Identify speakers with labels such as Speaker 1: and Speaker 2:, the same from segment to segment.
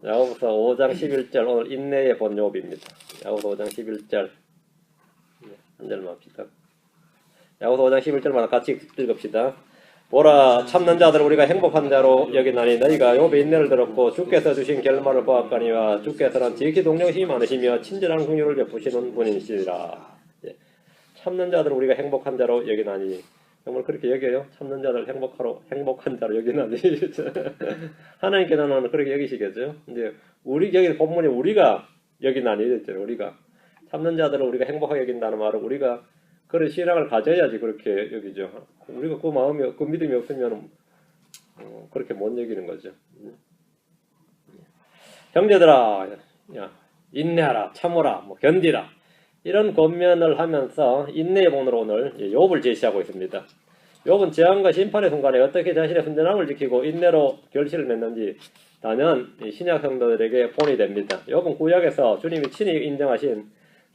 Speaker 1: 야고보서 5장 11절 오늘 인내의 본요비입니다. 야고보서 5장 11절 한 절만 봅시다. 야고보서 5장 11절만 같이 읽읍시다. 보라 참는 자들 우리가 행복한 자로 여기나니 너희가 욥의 인내를 들었고 주께서 주신 결말을 보았거니와 주께서는 지극히 동정심이 많으시며 친절한 긍휼을 베푸시는 분이시라. 참는 자들 우리가 행복한 자로 여기나니 정말 그렇게 여겨요? 참는 자들 행복한 자로 여기나니 하나님께서는 그렇게 여기시겠죠? 이제 우리 여기 본문에 우리가 여기나니 이랬잖아요. 우리가 참는 자들을 우리가 행복하게 여긴다는 말은 우리가 그런 신앙을 가져야지 그렇게 여기죠. 우리가 그 마음이 그 믿음이 없으면 그렇게 못 여기는 거죠. 형제들아, 야, 인내하라, 참으라, 견디라. 이런 권면을 하면서 인내의 본으로 오늘 욥을 제시하고 있습니다. 욥은 재앙과 심판의 순간에 어떻게 자신의 순전함을 지키고 인내로 결실을 맺는지 단연 신약 성도들에게 본이 됩니다. 욥은 구약에서 주님이 친히 인정하신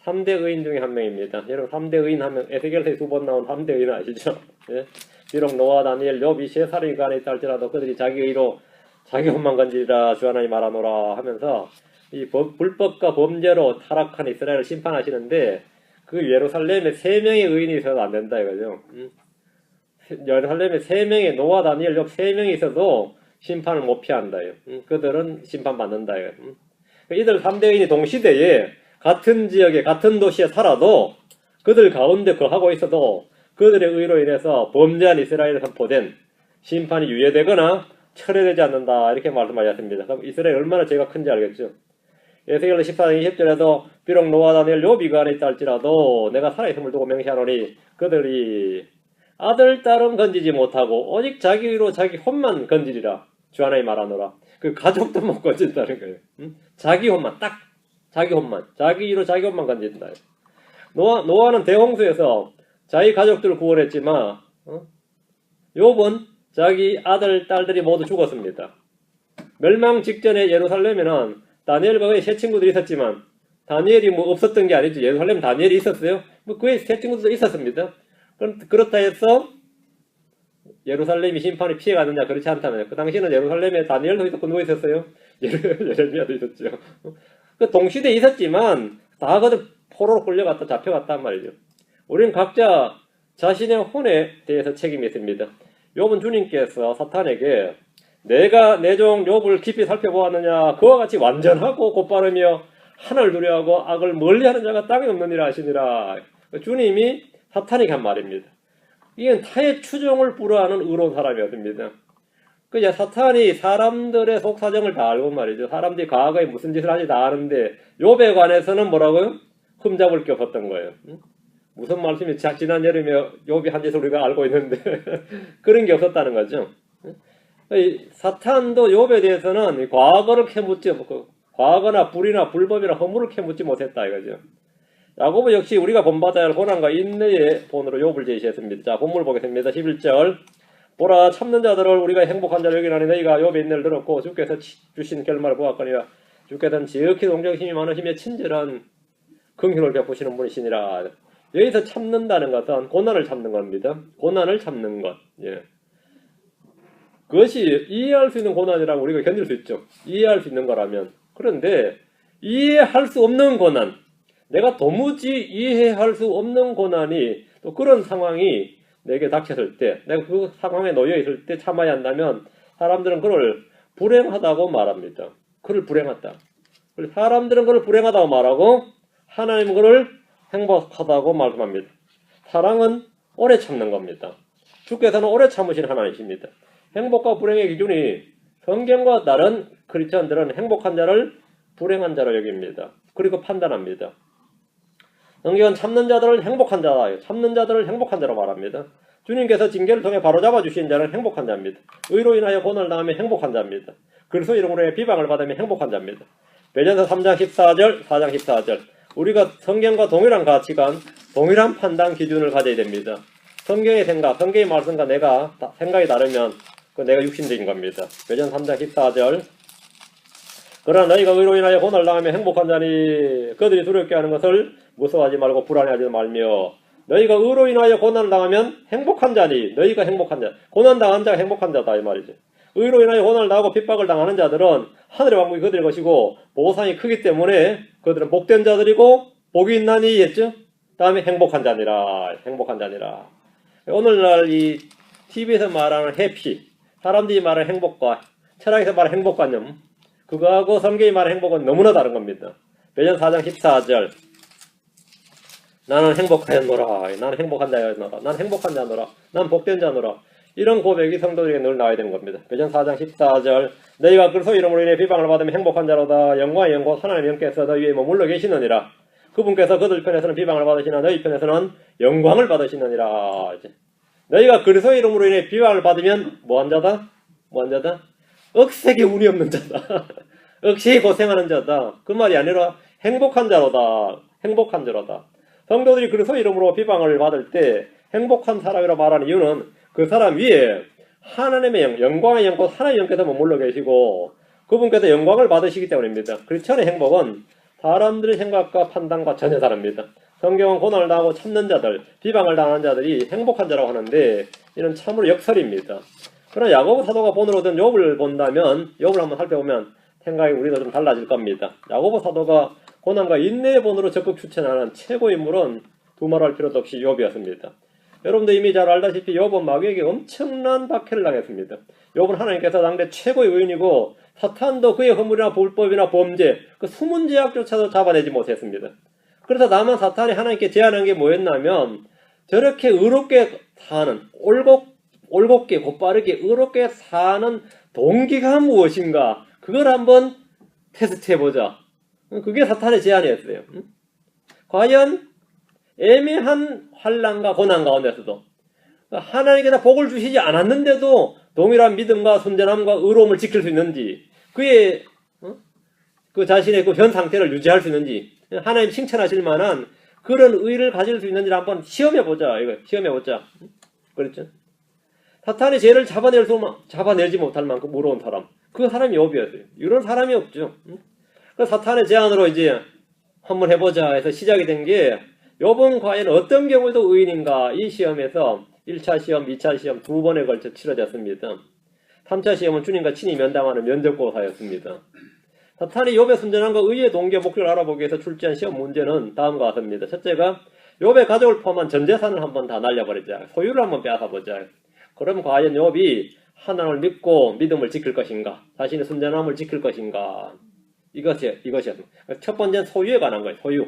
Speaker 1: 3대 의인 중에 한 명입니다. 여러분 3대 의인 하면 에스겔서에 2번 나온 3대 의인 아시죠? 예? 비록 노아, 다니엘, 욥이 세 사람이 안에 있다 할지라도 그들이 자기 의로 자기 혼만 건지리라 주 하나님 말하노라 하면서 이 불법과 범죄로 타락한 이스라엘을 심판하시는데 그 예루살렘에 3명의 의인이 있어도 안 된다 이거죠. 예루살렘에 3명의 노아, 다니엘, 욥 3명이 있어도 심판을 못 피한다. 그들은 심판받는다. 이들 3대 의인이 동시대에 같은 지역에 같은 도시에 살아도 그들 가운데 거하고 있어도 그들의 의로 인해서 범죄한 이스라엘에 선포된 심판이 유예되거나 철회되지 않는다 이렇게 말씀하셨습니다. 그럼 이스라엘이 얼마나 죄가 큰지 알겠죠? 에스겔 14장 20절에도 비록 노아, 다니엘, 욥이 그 안에 있다 할지라도 내가 살아있음을 두고 맹세하노니 그들이 아들, 딸은 건지지 못하고 오직 자기 의로 자기 혼만 건지리라 주 하나님 말하노라. 그 가족도 못 건진다는 거예요. 자기 혼만 딱 자기 혼만 자기 의로 자기 혼만 건진다. 노아는 대홍수에서 자기 가족들을 구원했지만 욥은 자기 아들, 딸들이 모두 죽었습니다. 멸망 직전에 예루살렘에는 다니엘과 그의 세 친구들이 있었지만 다니엘이 없었던 게 아니죠. 예루살렘 다니엘이 있었어요. 그의 세 친구들도 있었습니다. 그렇다 해서 예루살렘이 심판이 피해가느냐 그렇지 않다면 그 당시에는 예루살렘에 다니엘도 있었고 누가 있었어요? 예레미야도 있었죠. 그 동시대에 있었지만 다 그들 포로로 끌려갔다 잡혀갔단 말이죠. 우리는 각자 자신의 혼에 대해서 책임이 있습니다. 욥은 주님께서 사탄에게 내가 내 종 욥을 깊이 살펴보았느냐 그와 같이 완전하고 곧바르며 하늘을 두려워하고 악을 멀리하는 자가 땅에 없느니라 하시니라. 주님이 사탄에게 한 말입니다. 이건 타의 추종을 불허하는 의로운 사람이었습니다. 그 사탄이 사람들의 속사정을 다 알고 말이죠. 사람들이 과거에 무슨 짓을 하는지 다 아는데 욥에 관해서는 뭐라고요? 흠잡을 게 없었던 거예요. 무슨 말씀이 지난 여름에 욥이 한 짓을 우리가 알고 있는데 그런 게 없었다는 거죠. 사탄도 욥에 대해서는 과거를 캐묻지 못하고 과거나 불이나 불법이나 허물을 캐묻지 못했다 이거죠. 야고보 역시 우리가 본받아야 할 고난과 인내의 본으로 욥을 제시했습니다. 자, 본문을 보겠습니다. 11절 보라 참는 자들을 우리가 행복한 자로 여기나니 너희가 욥의 인내를 들었고 주께서 주신 결말을 보았거니와 주께서는 지극히 동정심이 많으시며 친절한 긍휼을 베푸시는 분이시니라. 여기서 참는다는 것은 고난을 참는 겁니다. 고난을 참는 것. 예. 그것이 이해할 수 있는 고난이라고 우리가 견딜 수 있죠. 이해할 수 있는 거라면. 그런데 이해할 수 없는 고난, 내가 도무지 이해할 수 없는 고난이 또 그런 상황이 내게 닥쳤을 때, 내가 그 상황에 놓여 있을 때 참아야 한다면 사람들은 그걸 불행하다고 말합니다. 그를 불행하다. 사람들은 그걸 불행하다고 말하고 하나님은 그를 행복하다고 말씀합니다. 사랑은 오래 참는 겁니다. 주께서는 오래 참으신 하나님이십니다. 행복과 불행의 기준이 성경과 다른 크리스천들은 행복한 자를 불행한 자로 여깁니다. 그리고 판단합니다. 성경은 참는 자들을 행복한 자다. 참는 자들을 행복한 자로 말합니다. 주님께서 징계를 통해 바로잡아 주신 자는 행복한 자입니다. 의로 인하여 고난을 당하면 행복한 자입니다. 그리스도 이름으로 인해 비방을 받으면 행복한 자입니다. 베드로서 3장 14절, 4장 14절. 우리가 성경과 동일한 가치관, 동일한 판단 기준을 가져야 됩니다. 성경의 생각, 성경의 말씀과 내가 생각이 다르면 그 내가 육신적인 겁니다. 베드로서 3장 14절. 그러나 너희가 의로 인하여 고난을 당하면 행복한 자니 그들이 두렵게 하는 것을 무서워하지 말고 불안해하지 말며 너희가 의로 인하여 고난을 당하면 행복한 자니 너희가 행복한 자. 고난 당한 자가 행복한 자다 이 말이죠. 의로 인하여 고난을 당하고 핍박을 당하는 자들은 하늘의 왕국이 그들의 것이고 보상이 크기 때문에 그들은 복된 자들이고 복이 있나니 했죠. 다음에 행복한 자니라. 행복한 자니라. 오늘날 이 TV에서 말하는 해피, 사람들이 말하는 행복과 철학에서 말하는 행복관념, 그거하고 성경이 말하는 행복은 너무나 다른 겁니다. 베드로 4장 14절 나는 행복하였노라. 나는 행복한 자였노라. 나는 행복한 자노라. 나는 복된 자노라. 이런 고백이 성도들에게 늘 나와야 되는 겁니다. 베드로 4장 14절 너희가 그리스도 이름으로 인해 비방을 받으면 행복한 자로다. 영광의 영광 하나님 영께서 너희 위에 머물러 계시느니라. 그분께서 그들 편에서는 비방을 받으시나 너희 편에서는 영광을 받으시느니라. 너희가 그리스도 이름으로 인해 비방을 받으면 뭐한 자다? 뭐한 자다? 억세게 운이 없는 자다. 억세게 고생하는 자다. 그 말이 아니라 행복한 자로다. 행복한 자로다. 성도들이 그리스도 이름으로 비방을 받을 때 행복한 사람이라 말하는 이유는 그 사람 위에 하나님의 영광의 영광 하나님의 영께서 머물러 계시고 그분께서 영광을 받으시기 때문입니다. 크리스천의 행복은 사람들의 생각과 판단과 전혀 다릅니다. 성경은 고난을 당하고 참는 자들, 비방을 당하는 자들이 행복한 자라고 하는데 이는 참으로 역설입니다. 그러나 야고보 사도가 본으로 얻은 욥을 본다면 욥을 한번 살펴보면 생각이 우리도 좀 달라질 겁니다. 야고보 사도가 고난과 인내의 본으로 적극 추천하는 최고 인물은 두말할 필요도 없이 욥이었습니다. 여러분도 이미 잘 알다시피 욥은 마귀에게 엄청난 박해를 당했습니다. 욥은 하나님께서 당대 최고의 의인이고 사탄도 그의 허물이나 불법이나 범죄, 그 숨은 죄악조차도 잡아내지 못했습니다. 그래서 다만 사탄이 하나님께 제안한 게 뭐였냐면 저렇게 의롭게 사는, 올곧게 곧바르게 의롭게 사는 동기가 무엇인가 그걸 한번 테스트해보자. 그게 사탄의 제안이었어요. 과연 애매한 환난과 고난 가운데서도 하나님께서 복을 주시지 않았는데도 동일한 믿음과 순전함과 의로움을 지킬 수 있는지 그의 그 자신의 그 현 상태를 유지할 수 있는지 하나님 칭찬하실 만한 그런 의를 가질 수 있는지를 한번 시험해보자. 이거 시험해보자. 그렇죠? 사탄의 죄를 잡아내지 못할 만큼 무서운 사람. 그 사람이 욥이었어요. 이런 사람이 없죠. 그 사탄의 제안으로 이제 한번 해보자 해서 시작이 된 게 욥은 과연 어떤 경우에도 의인인가 이 시험에서 1차 시험, 2차 시험 두 번에 걸쳐 치러졌습니다. 3차 시험은 주님과 친히 면담하는 면접고사였습니다. 사탄이 욥의 순전함과 의의 동기와 목적을 알아보기 위해서 출제한 시험 문제는 다음과 같습니다. 첫째가 욥의 가족을 포함한 전 재산을 한번 다 날려버리자. 소유를 한번 빼앗아보자. 그럼 과연 욥이 하나님을 믿고 믿음을 지킬 것인가? 자신의 순전함을 지킬 것인가? 이것이었습니다. 첫 번째는 소유에 관한 거예요. 소유.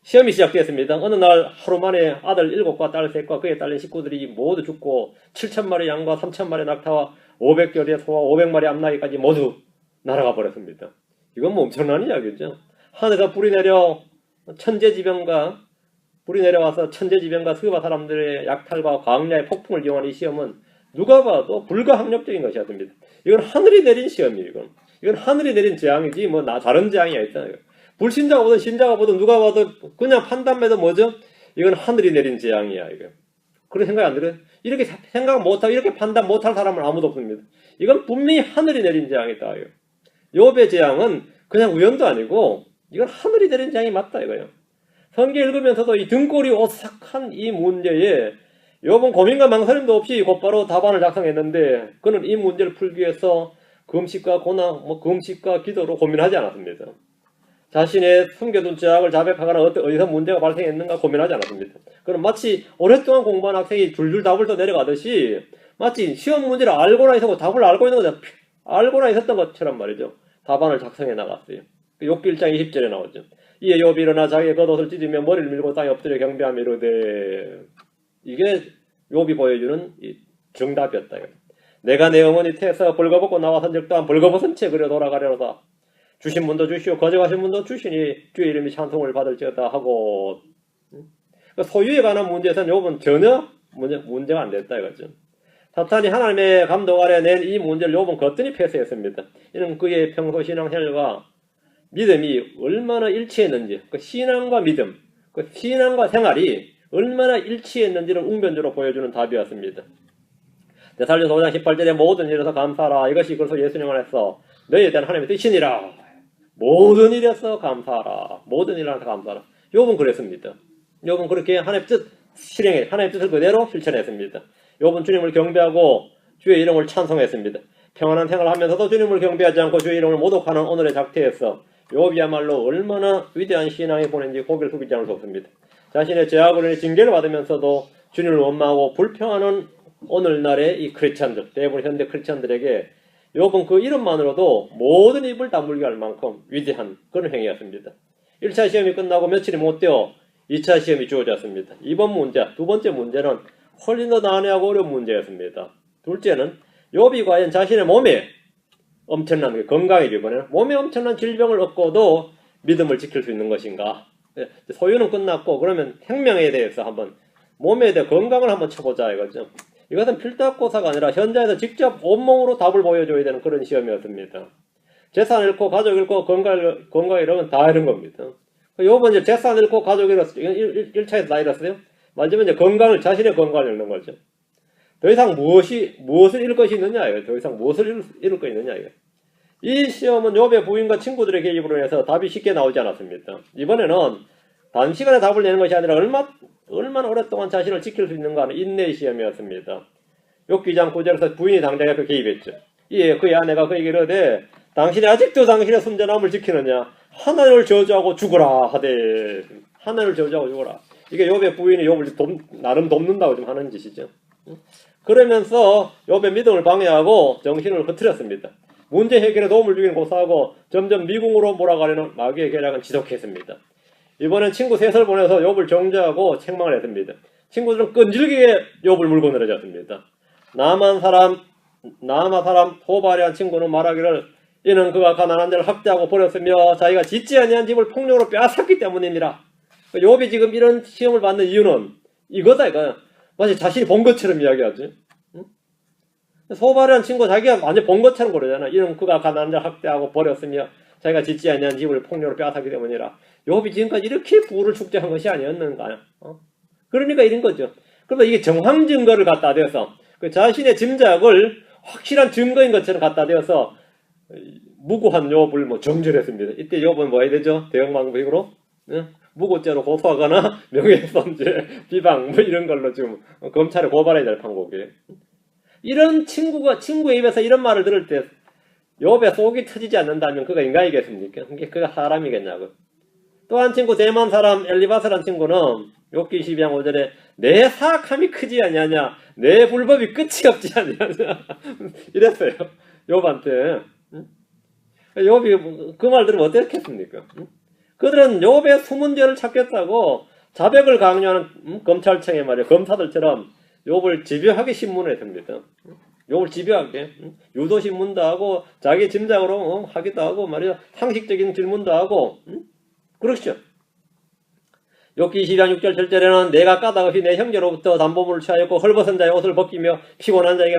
Speaker 1: 시험이 시작되었습니다. 어느 날 하루 만에 아들 7과 딸 3과 그에 딸린 식구들이 모두 죽고 7,000마리 양과 3,000마리 낙타와 500결의 소와 500마리 암나귀까지 모두 날아가 버렸습니다. 이건 뭐 엄청난 이야기죠. 하늘에서 불이 내려와서 천재지변과 스바 사람들의 약탈과 광야의 폭풍을 이용한 이 시험은 누가 봐도 불가항력적인 것이었습니다. 이건 하늘이 내린 시험이에요. 이건 하늘이 내린 재앙이지 뭐 다른 재앙이 아니잖아요. 불신자가 보든 신자가 보든 누가 봐도 그냥 판단해도 뭐죠? 이건 하늘이 내린 재앙이야. 이거. 그런 생각이 안 들어요? 이렇게 생각 못하고 이렇게 판단 못할 사람은 아무도 없습니다. 이건 분명히 하늘이 내린 재앙이다. 욥의 재앙은 그냥 우연도 아니고 이건 하늘이 내린 재앙이 맞다 이거예요. 성경 읽으면서도 이 등골이 오싹한 이 문제에 욥은 고민과 망설임도 없이 곧바로 답안을 작성했는데 그는 이 문제를 풀기 위해서 금식과 고난, 금식과 기도로 고민하지 않았습니다. 자신의 숨겨둔 죄악을 자백하거나 어디서 문제가 발생했는가 고민하지 않았습니다. 그럼 마치 오랫동안 공부한 학생이 줄줄 답을 더 내려가듯이 마치 시험 문제를 알고나 있었고 답을 알고 있는 거죠. 알고나 있었던 것처럼 말이죠. 답안을 작성해 나갔어요. 욥기 1장 20절에 나오죠. 이에 욥이 일어나 자기의 겉옷을 찢으며 머리를 밀고 땅에 엎드려 경배하며 이르되 이게 욥이 보여주는 이 정답이었다. 내가 내 어머니 태에서 벌거벗고 나와선 적 또한 벌거벗은 채 그려 돌아가려다. 주신 분도 주시오 거저가신 분도 주시니 주의 이름이 찬송을 받을지어다 하고 소유에 관한 문제에서는 욥은 전혀 문제가 안 됐다 이거죠. 사탄이 하나님의 감독 아래 낸 이 문제를 욥은 거뜬히 패스했습니다. 이는 그의 평소 신앙생활과 믿음이 얼마나 일치했는지 그 신앙과 믿음, 그 신앙과 생활이 얼마나 일치했는지를 웅변적으로 보여주는 답이었습니다. 데살로니가서 5장 18절에 모든 일에서 감사하라. 이것이 그리스도 예수님 안에서 너희에 대한 하나님의 뜻이니라. 모든 일에서 감사하라. 모든 일에서 감사하라. 욥은 그랬습니다. 욥은 그렇게 하나님의 뜻 실행해 하나님의 뜻을 그대로 실천했습니다. 욥은 주님을 경배하고 주의 이름을 찬송했습니다. 평안한 생활을 하면서도 주님을 경배하지 않고 주의 이름을 모독하는 오늘의 작태에서 욥이야말로 얼마나 위대한 신앙이 보낸지 고개를 숙이지 않을 수 없습니다. 자신의 죄악으로 인해 징계를 받으면서도 주님을 원망하고 불평하는 오늘날의 이 크리스찬들, 대부분 현대 크리스찬들에게 욥은 그 이름만으로도 모든 입을 다물게 할 만큼 위대한 그런 행위였습니다. 1차 시험이 끝나고 며칠이 못 되어 2차 시험이 주어졌습니다. 이번 문제, 두 번째 문제는 훨씬 더 난해하고 어려운 문제였습니다. 둘째는 욥이 과연 자신의 몸에 엄청난 건강이죠. 이번에는 몸에 엄청난 질병을 얻고도 믿음을 지킬 수 있는 것인가. 소유는 끝났고 그러면 생명에 대해서 한번 몸에 대해 건강을 한번 쳐보자 이거죠. 이것은 필답고사가 아니라 현장에서 직접 온몸으로 답을 보여줘야 되는 그런 시험이었습니다. 재산 잃고 가족 잃고 건강 잃으면 다 잃은 겁니다. 요번 이제 재산 잃고 가족 잃었어요. 1차에서 다 잃었어요. 맞으면 이제 자신의 건강을 잃는 거죠. 더 이상 무엇을 잃을 것이 있느냐, 더 이상 무엇을 잃을 것이 있느냐, 이 시험은 욥의 부인과 친구들의 개입으로 인해서 답이 쉽게 나오지 않았습니다. 이번에는 단시간에 답을 내는 것이 아니라 얼마나 오랫동안 자신을 지킬 수 있는가 하는 인내의 시험이었습니다. 욥기 2장 9절에서 부인이 당장에 그 개입했죠. 이에 그의 아내가 그에게 이르되 당신이 아직도 당신의 순전함을 지키느냐, 하나님을 저주하고 죽어라 하되, 하나님을 저주하고 죽어라. 이게 욥의 부인이 욥을 나름 돕는다고 좀 하는 짓이죠. 그러면서 욥의 믿음을 방해하고 정신을 흐트렸습니다. 문제 해결에 도움을 주기는 고사하고 점점 미궁으로 몰아가려는 마귀의 계략은 지속했습니다. 이번엔 친구 셋을 보내서 욥을 정죄하고 책망을 했습니다. 친구들은 끈질기게 욥을 물고 늘어졌습니다. 나아마 사람 호바리한 친구는 말하기를 이는 그가 가난한 자를 학대하고 버렸으며 자기가 짓지 아니한 집을 폭력으로 빼앗았기 때문입니다. 욥이 지금 이런 시험을 받는 이유는 이거다 이거야. 마치 자신이 본 것처럼 이야기하지. 소바리한 친구 자기가 완전 본 것처럼 그러잖아. 이는 그가 가난한 자를 학대하고 버렸으며 자기가 짓지 아니한 집을 폭력으로 빼앗았기 때문이라. 욥이 지금까지 이렇게 부를 축제한 것이 아니었는가. 그러니까 이런 거죠. 그러면 이게 정황 증거를 갖다 대서 그 자신의 짐작을 확실한 증거인 것처럼 갖다 대어서 무고한 욥을 뭐 정죄했습니다. 이때 욥은 뭐 해야 되죠? 대형망부익으로 무고죄로 고소하거나 명예훼손죄, 비방 뭐 이런 걸로 지금 검찰에 고발해야 될 판국이에요. 이런 친구의 입에서 이런 말을 들을 때 욥의 속이 터지지 않는다면 그가 인간이겠습니까? 그가 사람이겠냐고. 또 한 친구 대만 사람 엘리바스라는 친구는 욥기 12장 5절에 내 사악함이 크지 아니하냐, 내 불법이 끝이 없지 아니하냐 이랬어요. 욥한테. 욥이 그 말 들으면 어떻겠습니까? 그들은 욥의 숨은 죄를 찾겠다고 자백을 강요하는 검찰청에 말이야 검사들처럼 욥을 집요하게 신문을 했습니다. 욥을 집요하게 유도신문도 하고 자기 짐작으로 하기도 하고 말이야 상식적인 질문도 하고 그렇죠. 욥기 22장 6절 7절에는 내가 까닭없이 내 형제로부터 담보물을 취하였고 헐벗은 자의 옷을 벗기며 피곤한 자에게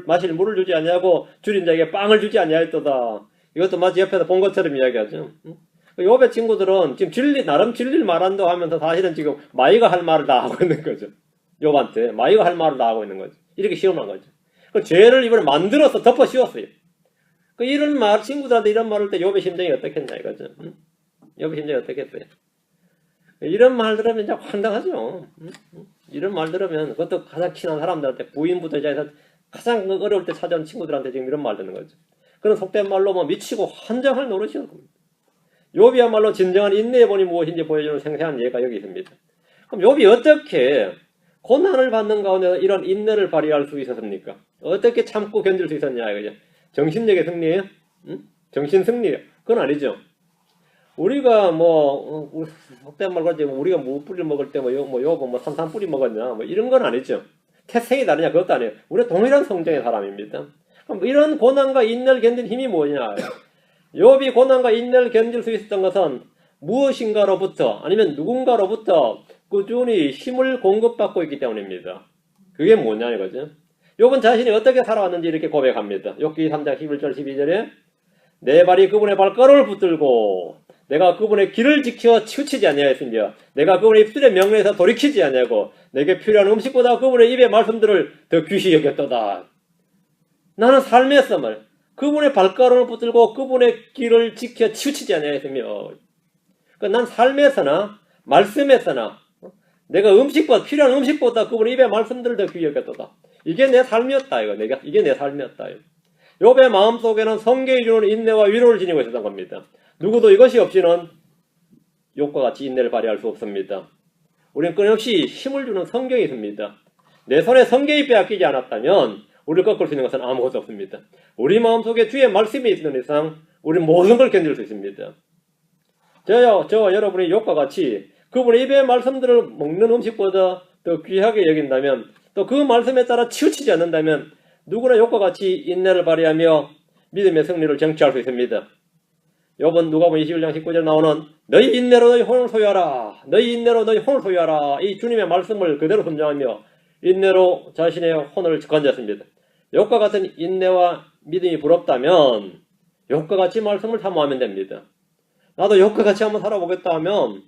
Speaker 1: 마실 물을 주지 아니하고 줄인 자에게 빵을 주지 아니하였도다. 이것도 마치 옆에서 본 것처럼 이야기하죠. 욥의 친구들은 지금 나름 진리를 말한다고 하면서 사실은 지금 마이가 할 말을 다 하고 있는 거죠. 욥한테 마이가 할 말을 다 하고 있는 거죠. 이렇게 시험한 거죠. 그 죄를 이번에 만들어서 덮어 씌웠어요. 이런 말, 친구들한테 이런 말을 때 욥의 심정이 어떻겠냐 이거죠. 욥의 심정이 어떻겠어요? 이런 말 들으면 진짜 황당하죠. 이런 말 들으면 그것도 가장 친한 사람들한테 부인부터 시작해서 가장 어려울 때 찾아온 친구들한테 지금 이런 말 듣는 거죠. 그런 속된 말로 뭐 미치고 환장할 노릇이었 겁니다. 욥이야말로 진정한 인내의 본이 무엇인지 보여주는 생생한 예가 여기 있습니다. 그럼 욥이 어떻게 고난을 받는 가운데서 이런 인내를 발휘할 수 있었습니까? 어떻게 참고 견딜 수 있었냐 이거죠. 정신력의 승리예요? 정신 승리예요? 그건 아니죠. 우리가 속된 말 같지 우리가 무뿌리 먹을 때 욥은 산산뿌리 먹었냐 이런 건 아니죠. 태생이 다르냐 그것도 아니에요. 우리가 동일한 성정의 사람입니다. 그럼 이런 고난과 인내를 견딘 힘이 뭐냐? 욥이 고난과 인내를 견딜 수 있었던 것은 무엇인가로부터 아니면 누군가로부터 꾸준히 힘을 공급받고 있기 때문입니다. 그게 뭐냐 이거죠. 욥은 자신이 어떻게 살아왔는지 이렇게 고백합니다. 욥기 3장 11절 12절에 내 발이 그분의 발걸음을 붙들고 내가 그분의 길을 지켜 치우치지 아니하였으며 내가 그분의 입술의 명령에서 돌이키지 아니하고 내게 필요한 음식보다 그분의 입의 말씀들을 더 귀시 여겼도다. 나는 삶에서 그분의 발걸음을 붙들고 그분의 길을 지켜 치우치지 아니하였으며 난 삶에서나 말씀에서나 내가 필요한 음식보다 그분의 입의 말씀들을 더 귀히 여겼도다. 이게 내 삶이었다. 이게 내 삶이었다. 욥의 마음속에는 성경이 주는 인내와 위로를 지니고 있었던 겁니다. 누구도 이것이 없이는 욥과 같이 인내를 발휘할 수 없습니다. 우리는 끊임없이 힘을 주는 성경이 있습니다. 내 손에 성경이 빼앗기지 않았다면 우리를 꺾을 수 있는 것은 아무것도 없습니다. 우리 마음속에 주의 말씀이 있는 이상 우리는 모든 걸 견딜 수 있습니다. 저와 여러분이 욥과 같이 그분의 입의 말씀들을 먹는 음식보다 더 귀하게 여긴다면, 또 그 말씀에 따라 치우치지 않는다면 누구나 욥과 같이 인내를 발휘하며 믿음의 승리를 쟁취할 수 있습니다. 욥은 누가복음 21장 19절 나오는 너희 인내로 너희 혼을 소유하라, 너희 인내로 너희 혼을 소유하라, 이 주님의 말씀을 그대로 순종하며 인내로 자신의 혼을 건졌습니다. 욥과 같은 인내와 믿음이 부럽다면 욥과 같이 말씀을 사모하면 됩니다. 나도 욥과 같이 한번 살아보겠다 하면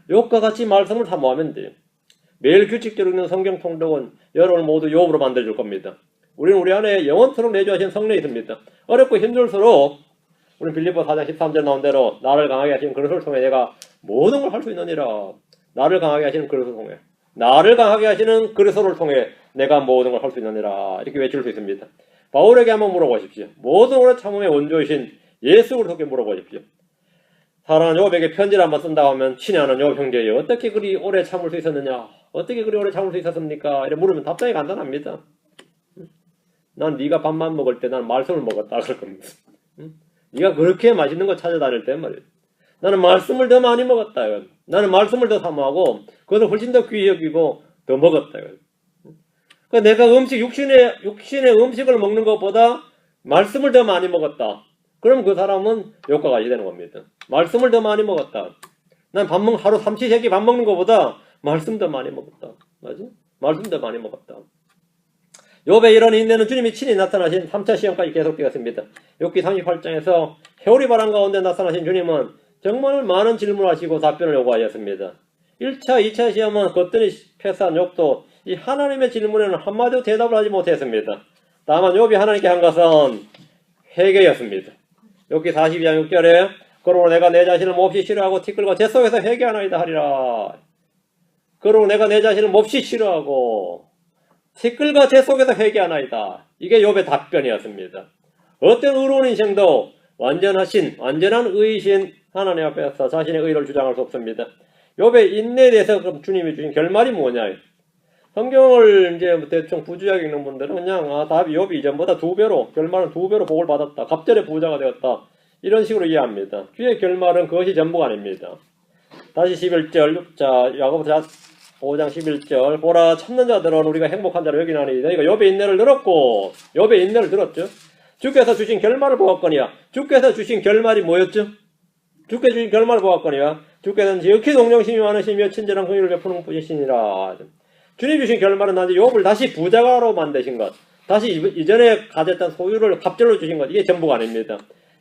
Speaker 1: 욥과 같이 말씀을 사모하면 돼요. 매일 규칙적으로 읽는 성경 통독은 여러분을 모두 욥으로 만들어줄 겁니다. 우리는 우리 안에 영원토록 내주하신 성령이 있습니다. 어렵고 힘들수록 우리 빌립보 4장 13절 나온 대로 나를 강하게 하시는 그릇을 통해 내가 모든 걸 할 수 있느니라. 나를 강하게 하시는 그릇을 통해, 나를 강하게 하시는 그릇을 통해 내가 모든 걸 할 수 있느니라. 이렇게 외칠 수 있습니다. 바울에게 한번 물어보십시오. 모든 오래 참음의 원조이신 예수 그리스도께 물어보십시오. 사랑하는 욥에게 편지를 한번 쓴다고 하면 친애하는 욥 형제여, 어떻게 그리 오래 참을 수 있었느냐? 어떻게 그리 오래 참을 수 있었습니까? 이렇게 물으면 답장이 간단합니다. 난 네가 밥만 먹을 때 난 말씀을 먹었다 그럴 겁니다. 네가 그렇게 맛있는 거 찾아다닐 때 말이에요. 나는 말씀을 더 많이 먹었다. 나는 말씀을 더 사모하고 그것을 훨씬 더 귀히 여기고 더 먹었다. 그러니까 내가 육신의 음식을 먹는 것보다 말씀을 더 많이 먹었다. 그럼 그 사람은 욥과 같이 되는 겁니다. 말씀을 더 많이 먹었다. 난 하루 삼시세끼 밥 먹는 것보다 말씀 더 많이 먹었다. 맞지? 말씀 더 많이 먹었다. 욥의 이런 인내는 주님이 친히 나타나신 3차 시험까지 계속되었습니다. 욥기 38장에서 해오리 바람 가운데 나타나신 주님은 정말 많은 질문을 하시고 답변을 요구하셨습니다. 1차, 2차 시험은 겉들이 패스한 욥도 이 하나님의 질문에는 한마디도 대답을 하지 못했습니다. 다만 욥이 하나님께 한 것은 회개였습니다. 욥기 42장 6절에 그러므로 내가 내 자신을 몹시 싫어하고 티끌과 재 속에서 회개하나이다 하리라. 그러므로 내가 내 자신을 몹시 싫어하고 티끌과 재 속에서 회개하나이다. 이게 욥의 답변이었습니다. 어떤 의로운 인생도 완전한 의이신 하나님 앞에서 자신의 의를 주장할 수 없습니다. 욥의 인내에 대해서 그럼 주님이 주신 결말이 뭐냐? 성경을 이제 대충 부주의하게 읽는 분들은 그냥 답이 욥이 이전보다 결말은 2배로 복을 받았다. 갑절의 부자가 되었다. 이런 식으로 이해합니다. 주의 결말은 그것이 전부가 아닙니다. 다시 11절, 야고보서 5장 11절, 보라 참는 자들은 우리가 행복한 자로 여기나니 너희가 욥의 인내를 들었죠. 주께서 주신 결말을 보았거니와 주께서 주신 결말이 뭐였죠? 주께서 주신 결말을 보았거니와 주께서는 지극히 동정심이 많으시며 친절한 긍휼을 베푸는 분이시니라. 주님 주신 결말은 단지 욥을 다시 부자가로 만드신 것, 다시 이전에 가졌던 소유를 갑절로 주신 것, 이게 전부가 아닙니다.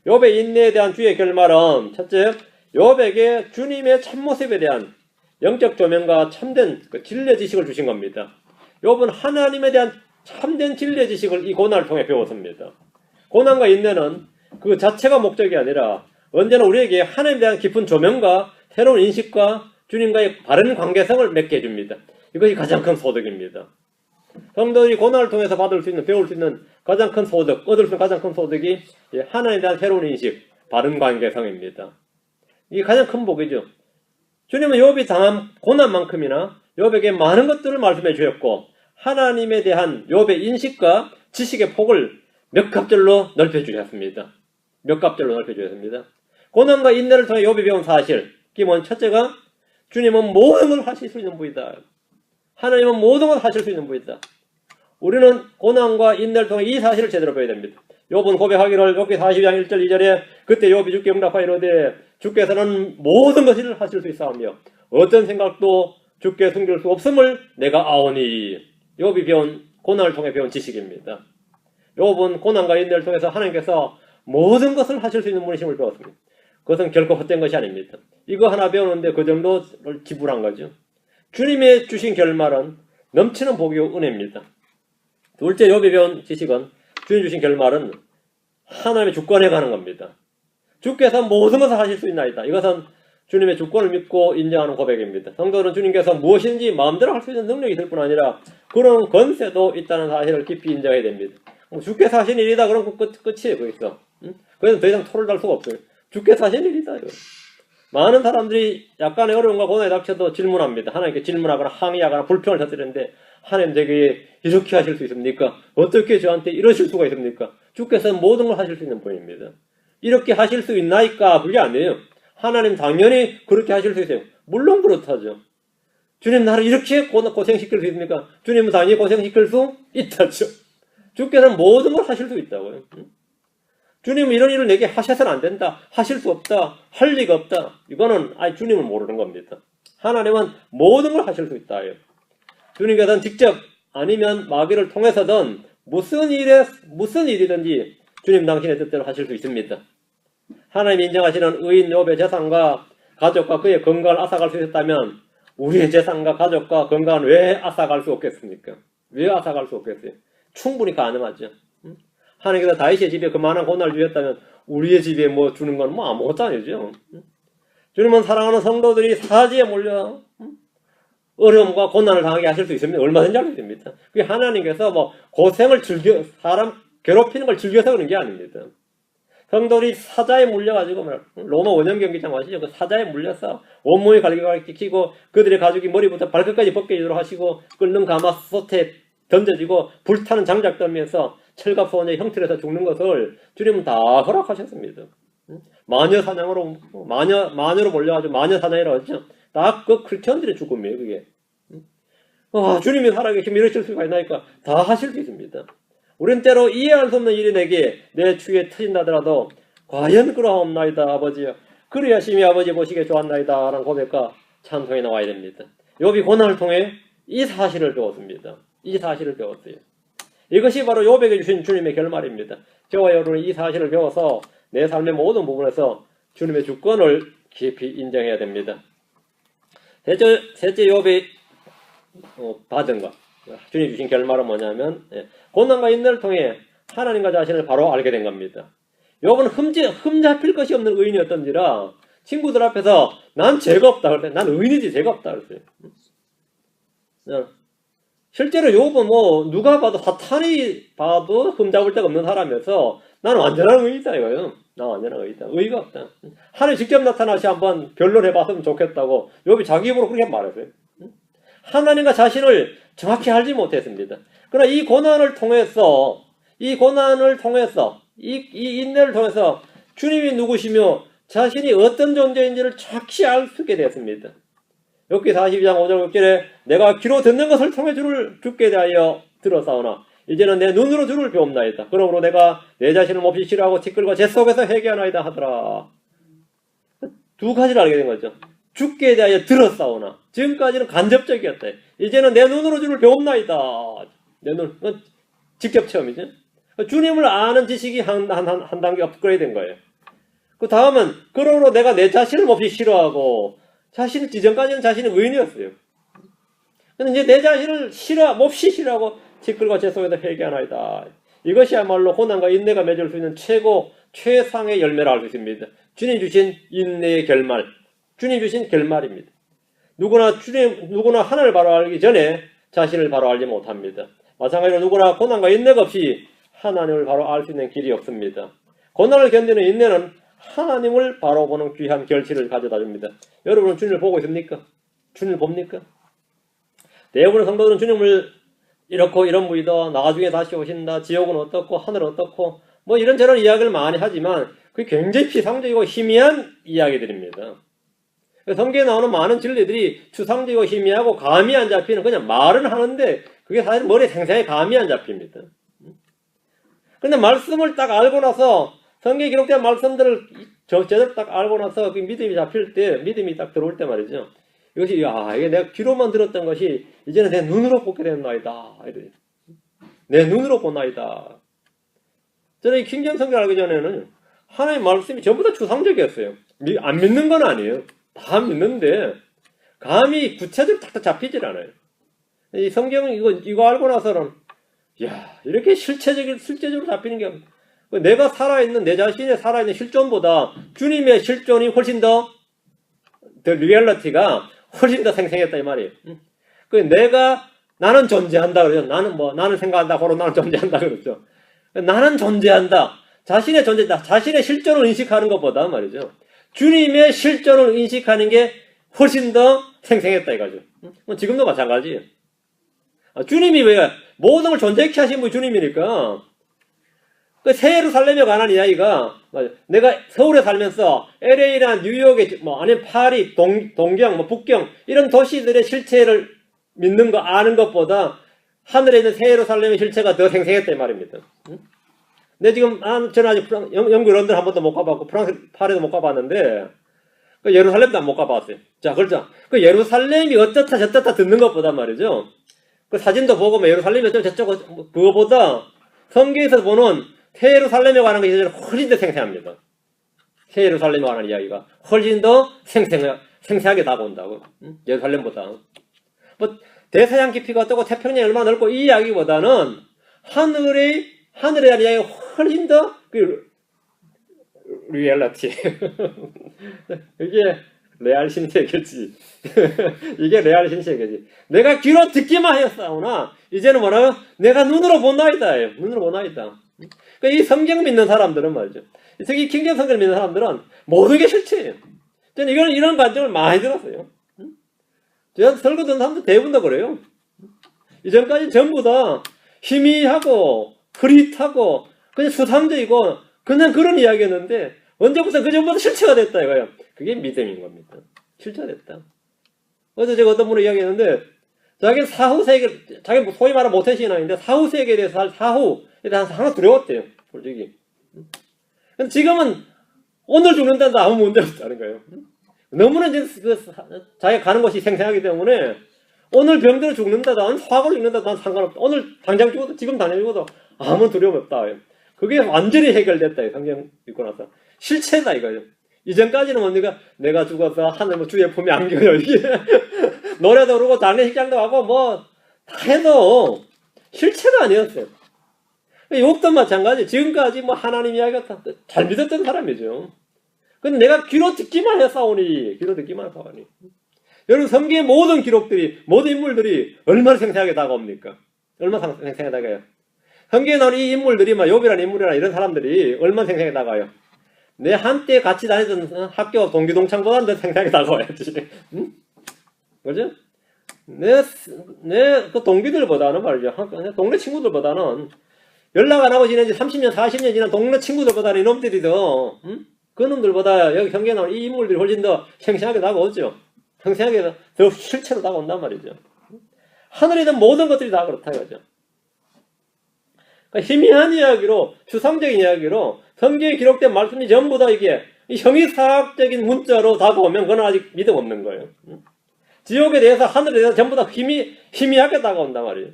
Speaker 1: 욥의 인내에 대한 주의 결말은 첫째, 욥에게 주님의 참모습에 대한 영적 조명과 참된 진리 지식을 주신 겁니다. 욥은 하나님에 대한 참된 진리 지식을 이 고난을 통해 배웠습니다. 고난과 인내는 그 자체가 목적이 아니라 언제나 우리에게 하나님에 대한 깊은 조명과 새로운 인식과 주님과의 바른 관계성을 맺게 해줍니다. 이것이 가장 큰 소득입니다. 성도들이 고난을 통해서 배울 수 있는 가장 큰 소득, 얻을 수 있는 가장 큰 소득이 하나님에 대한 새로운 인식, 바른 관계성입니다. 이게 가장 큰 복이죠. 주님은 욥이 당한 고난만큼이나 욥에게 많은 것들을 말씀해 주셨고 하나님에 대한 욥의 인식과 지식의 폭을 몇 갑절로 넓혀 주셨습니다. 고난과 인내를 통해 욥이 배운 사실, 그게 첫째가 주님은 모든 걸 하실 수 있는 분이다. 하나님은 모든 걸 하실 수 있는 분이다. 우리는 고난과 인내를 통해 이 사실을 제대로 배워야 됩니다. 욥은 고백하기를 욥기 42장 1절 2절에 그때 욥이 주께 응답하여 이르되 주께서는 모든 것을 하실 수 있사오며 어떤 생각도 주께 숨길 수 없음을 내가 아오니. 욥이 배운 고난을 통해 배운 지식입니다. 욥은 고난과 인내를 통해서 하나님께서 모든 것을 하실 수 있는 분이심을 배웠습니다. 그것은 결코 헛된 것이 아닙니다. 이거 하나 배우는데 그 정도를 지불한 거죠. 주님의 주신 결말은 넘치는 복이요 은혜입니다. 둘째, 욥이 배운 지식은 주님 주신 결말은 하나님의 주권에 가는 겁니다. 주께서 모든 것을 하실 수 있나이다. 이것은 주님의 주권을 믿고 인정하는 고백입니다. 성도는 주님께서 무엇인지 마음대로 할 수 있는 능력이 있을 뿐 아니라 그런 권세도 있다는 사실을 깊이 인정해야 됩니다. 주께서 하신 일이다 그럼 끝이에요. 거기서. 그래서 더 이상 토를 달 수가 없어요. 주께서 하신 일이다. 이거. 많은 사람들이 약간의 어려움과 고난에 닥쳐도 질문합니다. 하나님께 질문하거나 항의하거나 불평을 터뜨리는데 하나님 제게 이렇게 하실 수 있습니까? 어떻게 저한테 이러실 수가 있습니까? 주께서는 모든 걸 하실 수 있는 분입니다. 이렇게 하실 수 있나이까? 그게 아니에요. 하나님 당연히 그렇게 하실 수 있어요. 물론 그렇다죠. 주님 나를 이렇게 고생시킬 수 있습니까? 주님은 당연히 고생시킬 수 있다죠. 주께서는 모든 걸 하실 수 있다고요. 주님은 이런 일을 내게 하셔서는 안 된다. 하실 수 없다. 할 리가 없다. 이거는 주님을 모르는 겁니다. 하나님은 모든 걸 하실 수 있다. 주님께서는 직접 아니면 마귀를 통해서든 무슨 일이든지 주님 당신의 뜻대로 하실 수 있습니다. 하나님이 인정하시는 의인 욥의 재산과 가족과 그의 건강을 앗아갈 수 있었다면 우리의 재산과 가족과 건강은 왜 앗아갈 수 없겠습니까? 왜 앗아갈 수 없겠어요? 충분히 가능하죠. 하나님께서 다윗의 집에 그만한 고난을 주셨다면 우리의 집에 뭐 주는 건 뭐 아무것도 아니죠. 주님은 사랑하는 성도들이 사지에 몰려 어려움과 고난을 당하게 하실 수 있습니다. 얼마든지 할 수 있습니다. 그게 하나님께서 뭐 고생을 사람 괴롭히는 걸 즐겨서 그런 게 아닙니다. 성도들이 사자에 물려가지고 로마 원형 경기장 아시죠? 그 사자에 물려서 온몸이 갈기갈기키고 그들의 가죽이 머리부터 발끝까지 벗겨지도록 하시고 끓는 가마솥에 던져지고 불타는 장작더미에서 철갑소원의 형태로 해서 죽는 것을 주님은 다 허락하셨습니다. 마녀 사냥으로 마녀로 몰려가지고 마녀 사냥이라고 하죠. 다 그 크리스천들의 죽음이에요. 그게. 주님이 살아계시면 이러실 수가 있나니까 다 하실 수 있습니다. 우린 때로 이해할 수 없는 일이 내게 내 추위에 터진다 하더라도 과연 그러하옵나이다 아버지여 그래야 심히 아버지 보시기에 좋았나이다 라는 고백과 찬송이 나와야 됩니다. 욥이 고난을 통해 이 사실을 배웠습니다. 이 사실을 배웠어요. 이것이 바로 욥에게 주신 주님의 결말입니다. 저와 여러분은 이 사실을 배워서 내 삶의 모든 부분에서 주님의 주권을 깊이 인정해야 됩니다. 셋째 욥이 받은 것, 주님 주신 결말은 뭐냐면 고난과 인내를 통해 하나님과 자신을 바로 알게 된 겁니다. 욥은 흠잡힐 것이 없는 의인이었던지라 친구들 앞에서 난 죄가 없다 그럴 때 난 의인이지 죄가 없다 그랬어요. 실제로 욥은 뭐 누가 봐도 사탄이 봐도 흠잡을 데가 없는 사람이어서 나는 완전한 의인이다 이거예요. 나 완전한 의인이다. 의의가 없다. 하나님 직접 나타나시 한번 변론해봤으면 좋겠다고 욥이 자기 입으로 그렇게 말했어요. 하나님과 자신을 정확히 알지 못했습니다. 그러나 이 고난을 통해서 이 인내를 통해서 주님이 누구시며 자신이 어떤 존재인지를 정확히 알 수 있게 되었습니다. 욥기 42장 5절 6절에 내가 귀로 듣는 것을 통해 주께 대하여 들었사오나 이제는 내 눈으로 주를 배움나이다. 그러므로 내가 내 자신을 몹시 싫어하고 티끌과 재 속에서 회개하나이다 하더라. 두 가지를 알게 된 거죠. 주께 대하여 들었사오나 지금까지는 간접적이었다. 이제는 내 눈으로 주를 배움나이다. 내 눈, 직접 체험이죠. 주님을 아는 지식이 한 단계 업그레이드 된 거예요. 그 다음은 그러므로 내가 내 자신을 몹시 싫어하고 자신을 지전까지는 자신은 의인이었어요. 근데 이제 내 자신을 몹시 싫어하고 티끌과 재 속에서 회개하나이다. 이것이야말로 고난과 인내가 맺을 수 있는 최상의 열매라 할 수 있습니다. 주님 주신 인내의 결말, 주님 주신 결말입니다. 누구나 하나님을 바로 알기 전에 자신을 바로 알지 못합니다. 마찬가지로 누구나 고난과 인내가 없이 하나님을 바로 알 수 있는 길이 없습니다. 고난을 견디는 인내는 하나님을 바로 보는 귀한 결실을 가져다 줍니다. 여러분은 주님을 보고 있습니까? 주님을 봅니까? 대부분의 성도들은 주님을 이렇고 이런 분이다, 나중에 다시 오신다, 지옥은 어떻고 하늘은 어떻고 뭐 이런저런 이야기를 많이 하지만 그게 굉장히 피상적이고 희미한 이야기들입니다. 성경에 나오는 많은 진리들이 추상적이고 희미하고 감이 안 잡히는 그냥 말은 하는데 그게 사실 머리에 생생하게 감이 안 잡힙니다. 근데 말씀을 딱 알고 나서 성경에 기록된 말씀들을 제대로 딱 알고 나서 그 믿음이 잡힐 때, 믿음이 딱 들어올 때 말이죠. 이것이 이게 내가 귀로만 들었던 것이 이제는 내 눈으로 보게 되나이다. 내 눈으로 보나이다. 저는 이 킹잼 성경 알기 전에는 하나님의 말씀이 전부 다 추상적이었어요. 안 믿는 건 아니에요. 다 믿는데 감이 구체적으로 딱 잡히질 않아요. 이 성경은 이거 알고 나서는 이렇게 실제적으로 잡히는 게 내가 살아있는 내 자신의 살아있는 실존보다 주님의 실존이 훨씬 더 더 리얼리티가 훨씬 더 생생했다 이 말이에요. 그 나는 존재한다 그러죠. 나는 생각한다. 고로 나는 존재한다 그러죠. 나는 존재한다. 자신의 존재다. 자신의 실존을 인식하는 것보다 말이죠. 주님의 실존을 인식하는 게 훨씬 더 생생했다 이거죠. 지금도 마찬가지예요. 주님이 왜 모든 걸 존재케 하신 분이 주님이니까 그 새 예루살렘에 관한 이야기가 내가 서울에 살면서 LA나 뉴욕에 아니면 파리, 동경, 북경 이런 도시들의 실체를 믿는 거 아는 것보다 하늘에 있는 새 예루살렘의 실체가 더 생생했다 이 말입니다. 근데 지금 저는 아직 영국 런던 한 번도 못 가봤고 프랑스 파리도 못 가봤는데 그 예루살렘도 못 가봤어요. 자, 그렇죠. 그 예루살렘이 어떻다 저떻다 듣는 것보다 말이죠. 그 사진도 보고 예루살렘이 어쩌고 저쩌고 그거보다 성경에서 보는 새 예루살렘에 관한 것이 훨씬 더 생생합니다. 새 예루살렘에 관한 이야기가 훨씬 더 생생하게 다가온다고. 예루살렘보다. 대서양 깊이가 어떻고 태평양이 얼마나 넓고 이 이야기보다는 하늘에 대한 이야기가 훨씬 더 리얼리티. 이게 레알 신세계지. 이게 레알 신세계지. 내가 귀로 듣기만 했사오나 이제는 뭐라고? 내가 눈으로 보나이다. 눈으로 보나이다. 그러니까 이 성경 믿는 사람들은 말이죠. 이 킹덤 성경을 믿는 사람들은 모든 게 실체예요. 저는 이런 관점을 많이 들었어요. 제가 설교 듣는 사람들 대부분 다 그래요. 이전까지 전부 다 희미하고 흐릿하고 그냥 수상적이고 그냥 그런 이야기였는데 언제부터 그 전부터 실체가 됐다 이거예요. 그게 믿음인 겁니다. 실체가 됐다. 어제 제가 어떤 분이 이야기했는데 자기 사후 세계, 자기 소위 말하는 모태신앙인데 사후 세계에 대해서 사후에 대해서 항상 두려웠대요. 솔직히. 근데 지금은 오늘 죽는다는데 아무 문제 없다는 거예요. 너무나 이제 자기가 가는 곳이 생생하기 때문에 오늘 병들어 죽는다도 화가 죽는다도 난 상관없다. 오늘 당장 죽어도 지금 당장 죽어도 아무 두려움 없다. 그게 완전히 해결됐다. 성경 읽고 나서. 실체다 이거예요. 이전까지는 뭡니까? 내가 죽어서 하늘 주의 품에 안겨요. 이게 노래도 부르고 장례식장도 가고 다 해도 실체가 아니었어요. 욥도 마찬가지. 지금까지 하나님 이야기가 잘 믿었던 사람이죠. 근데 내가 귀로 듣기만 했사오니. 여러분 성경의 모든 기록들이 모든 인물들이 얼마나 생생하게 다가옵니까? 얼마나 생생하게 다가요? 성경에 나오는 이 인물들이 욥이라는 인물이나 이런 사람들이 얼마나 생생하게 다가요? 내 한때 같이 다니던 학교 동기동창보다는 더 생생하게 다가와야지. 응? 그죠? 그 동기들보다는 말이죠. 동네 친구들보다는 연락 안 하고 지낸 지 30년, 40년 지난 동네 친구들보다는 이놈들이 더, 그 놈들보다 여기 성경에 나오는 이 인물들이 훨씬 더 생생하게 다가오죠. 생생하게 더 실체로 다가온단 말이죠. 하늘에 있는 모든 것들이 다 그렇다 이거죠. 그러니까 희미한 이야기로, 추상적인 이야기로 성경에 기록된 말씀이 전부 다 이게 형이사학적인 문자로 다가오면 그건 아직 믿음 없는 거예요. 지옥에 대해서 하늘에 대해서 전부 다 희미하게 다가온단 말이에요.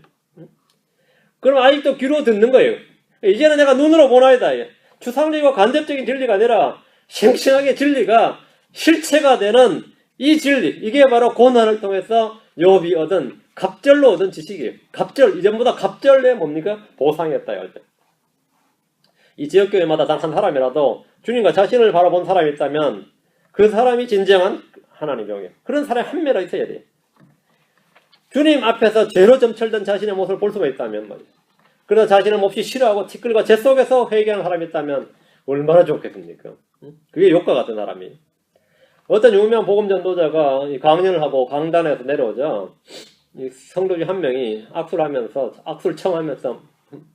Speaker 1: 그럼 아직도 귀로 듣는 거예요. 이제는 내가 눈으로 보나이다. 추상적이고 간접적인 진리가 아니라 생생하게 진리가 실체가 되는 이 진리, 이게 바로 고난을 통해서 욥이 얻은 갑절로 얻은 지식이에요. 갑절, 이전보다 갑절의 뭡니까? 보상이었다. 이 지역교회마다 단 한 사람이라도 주님과 자신을 바라본 사람이 있다면 그 사람이 진정한 하나님이에요. 그런 사람이 한 명이라 있어야 돼요. 주님 앞에서 죄로 점철된 자신의 모습을 볼 수가 있다면 말이에요. 그러나 자신을 몹시 싫어하고 티끌과 재 속에서 회개하는 사람이 있다면 얼마나 좋겠습니까? 그게 욥과 같은 사람이에요. 어떤 유명한 복음 전도자가 강연을 하고 강단에서 내려오자 성도 중 한 명이 악수를 청하면서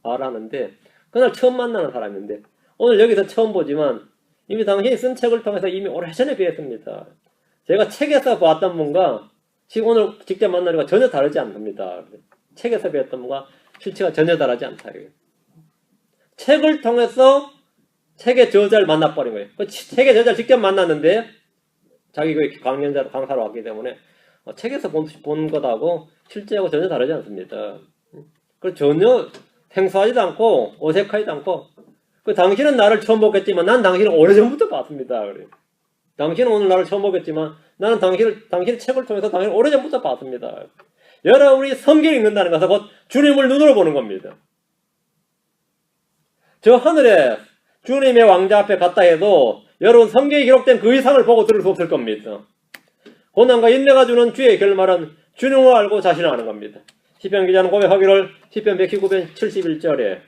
Speaker 1: 말하는데 그날 처음 만나는 사람인데 오늘 여기서 처음 보지만 이미 당신이 쓴 책을 통해서 이미 오래전에 뵈었습니다. 제가 책에서 봤던 분과 지금 오늘 직접 만나니까 전혀 다르지 않습니다. 책에서 배웠던 분과 실체가 전혀 다르지 않다. 책을 통해서 책의 저자를 만나버린 거예요. 그 책의 저자를 직접 만났는데 자기 강사로 왔기 때문에 책에서 본 것하고 실제하고 전혀 다르지 않습니다. 그 전혀 생소하지도 않고 어색하지도 않고 당신은 나를 처음 보겠지만 난 당신을 오래전부터 봤습니다. 그래요. 당신은 오늘 나를 처음 보겠지만 나는 당신의 책을 통해서 당신을 오래전부터 봤습니다. 여러분이 성경 읽는다는 것은 곧 주님을 눈으로 보는 겁니다. 저 하늘에 주님의 왕자 앞에 갔다 해도 여러분 성경에 기록된 그 이상을 보고 들을 수 없을 겁니다. 고난과 인내가 주는 주의 결말은 주님을 알고 자신을 아는 겁니다. 시편 기자는 고백하기를 시편 119편 71절에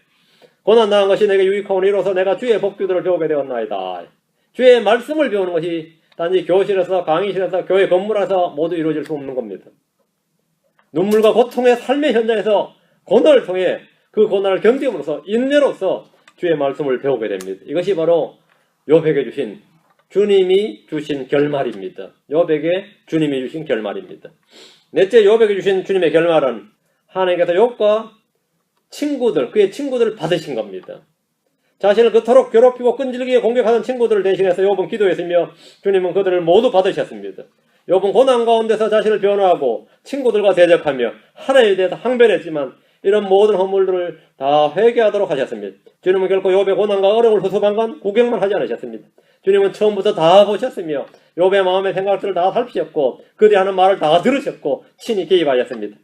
Speaker 1: 고난 당한 것이 내게 유익하오니 이로써 내가 주의 법규들을 배우게 되었나이다. 주의 말씀을 배우는 것이 단지 교실에서 강의실에서 교회 건물에서 모두 이루어질 수 없는 겁니다. 눈물과 고통의 삶의 현장에서 고난을 통해 그 고난을 견딤으로써 인내로서 주의 말씀을 배우게 됩니다. 이것이 바로 욥에게 주신 주님이 주신 결말입니다. 욥에게 주님이 주신 결말입니다. 넷째, 욥에게 주신 주님의 결말은 하나님께서 욥과 친구들, 그의 친구들을 받으신 겁니다. 자신을 그토록 괴롭히고 끈질기게 공격하는 친구들을 대신해서 욥은 기도했으며 주님은 그들을 모두 받으셨습니다. 욥은 고난 가운데서 자신을 변호하고 친구들과 대적하며 하나님에 대해서 항변했지만 이런 모든 허물들을 다 회개하도록 하셨습니다. 주님은 결코 욥의 고난과 어려움을 허수아비 건 구경만 하지 않으셨습니다. 주님은 처음부터 다 보셨으며 욥의 마음의 생각들을 다 살피셨고 그들이 하는 말을 다 들으셨고 친히 개입하셨습니다.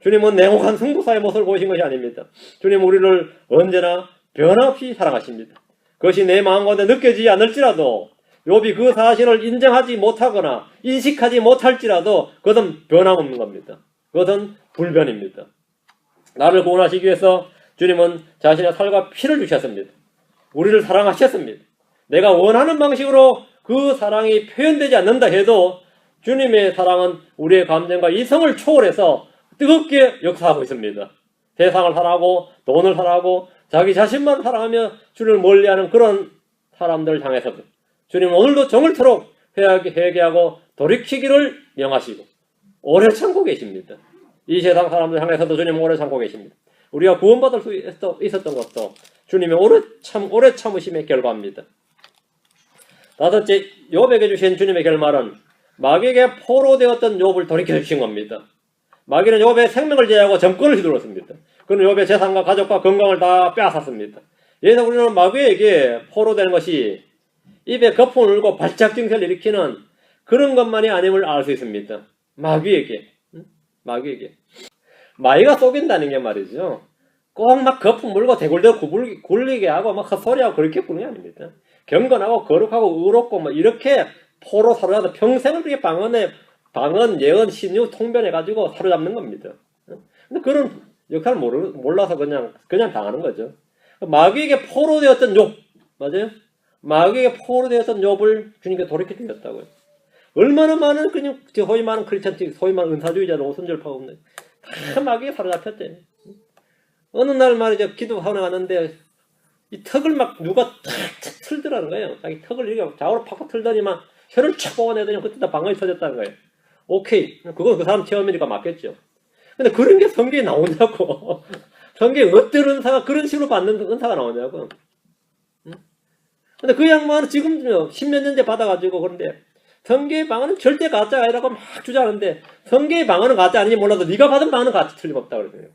Speaker 1: 주님은 냉혹한 승부사의 모습을 보이신 것이 아닙니다. 주님은 우리를 언제나 변함없이 사랑하십니다. 그것이 내 마음 가운데 느껴지지 않을지라도 욥이 그 사실을 인정하지 못하거나 인식하지 못할지라도 그것은 변함없는 겁니다. 그것은 불변입니다. 나를 구원하시기 위해서 주님은 자신의 살과 피를 주셨습니다. 우리를 사랑하셨습니다. 내가 원하는 방식으로 그 사랑이 표현되지 않는다 해도 주님의 사랑은 우리의 감정과 이성을 초월해서 뜨겁게 역사하고 있습니다. 세상을 사랑하고 돈을 사랑하고 자기 자신만 사랑하며 주를 멀리하는 그런 사람들을 향해서도 주님은 오늘도 정을토록 회개하고 돌이키기를 명하시고 오래 참고 계십니다. 이 세상 사람들 향해서도 주님은 오래 참고 계십니다. 우리가 구원받을 수 있었던 것도 주님의 오래 참으심의 결과입니다. 다섯째, 욥에게 주신 주님의 결말은 마귀에게 포로되었던 욥을 돌이켜주신 겁니다. 마귀는 욥의 생명을 제하고 정권을 휘둘렀습니다. 그는 욥의 재산과 가족과 건강을 다 빼앗았습니다. 여기서 우리는 마귀에게 포로되는 것이 입에 거품을 울고 발작 증세를 일으키는 그런 것만이 아님을 알 수 있습니다. 마귀에게. 마귀가 속인다는 게 말이죠. 꼭 막 거품 물고 대굴대고 굴리게 하고 막 헛소리하고 그렇게 꾸는 게 아닙니다. 경건하고 거룩하고 의롭고 뭐 이렇게 포로 사로잡아서 평생을 그렇게 방언, 예언, 신유 통변해가지고 사로잡는 겁니다. 근데 그런 역할을 몰라서 그냥 당하는 거죠. 마귀에게 포로되었던 욥, 맞아요? 마귀에게 포로되었던 욥을 주님께 돌이켜 주셨다고요. 얼마나 많은 그냥 소위 말하는 크리스천틱, 소위 말하는 은사주의자들 오순절 파고 다 마귀에 사로잡혔대. 어느 날 말이죠, 기도하러 갔는데 이 턱을 막 누가 탁 틀더라는 거예요. 자기 턱을 이렇게 좌우로 팍팍 틀더니만 혀를 촥 뽑아내더니 그때 다 방언이 터졌다는 거예요. 오케이, 그건 그 사람 체험이니까 맞겠죠. 근데 그런 게 성경에 나오냐고. 성경에 어떤 은사가 그런 식으로 받는 은사가 나오냐고. 근데 그 양반은 지금 10몇 년째 받아가지고 그런데 성경의 방언은 절대 가짜가 아니라고 막 주장하는데 성경의 방언은 가짜 아닌지 몰라도 네가 받은 방언은 가짜 틀림없다 그러거든요.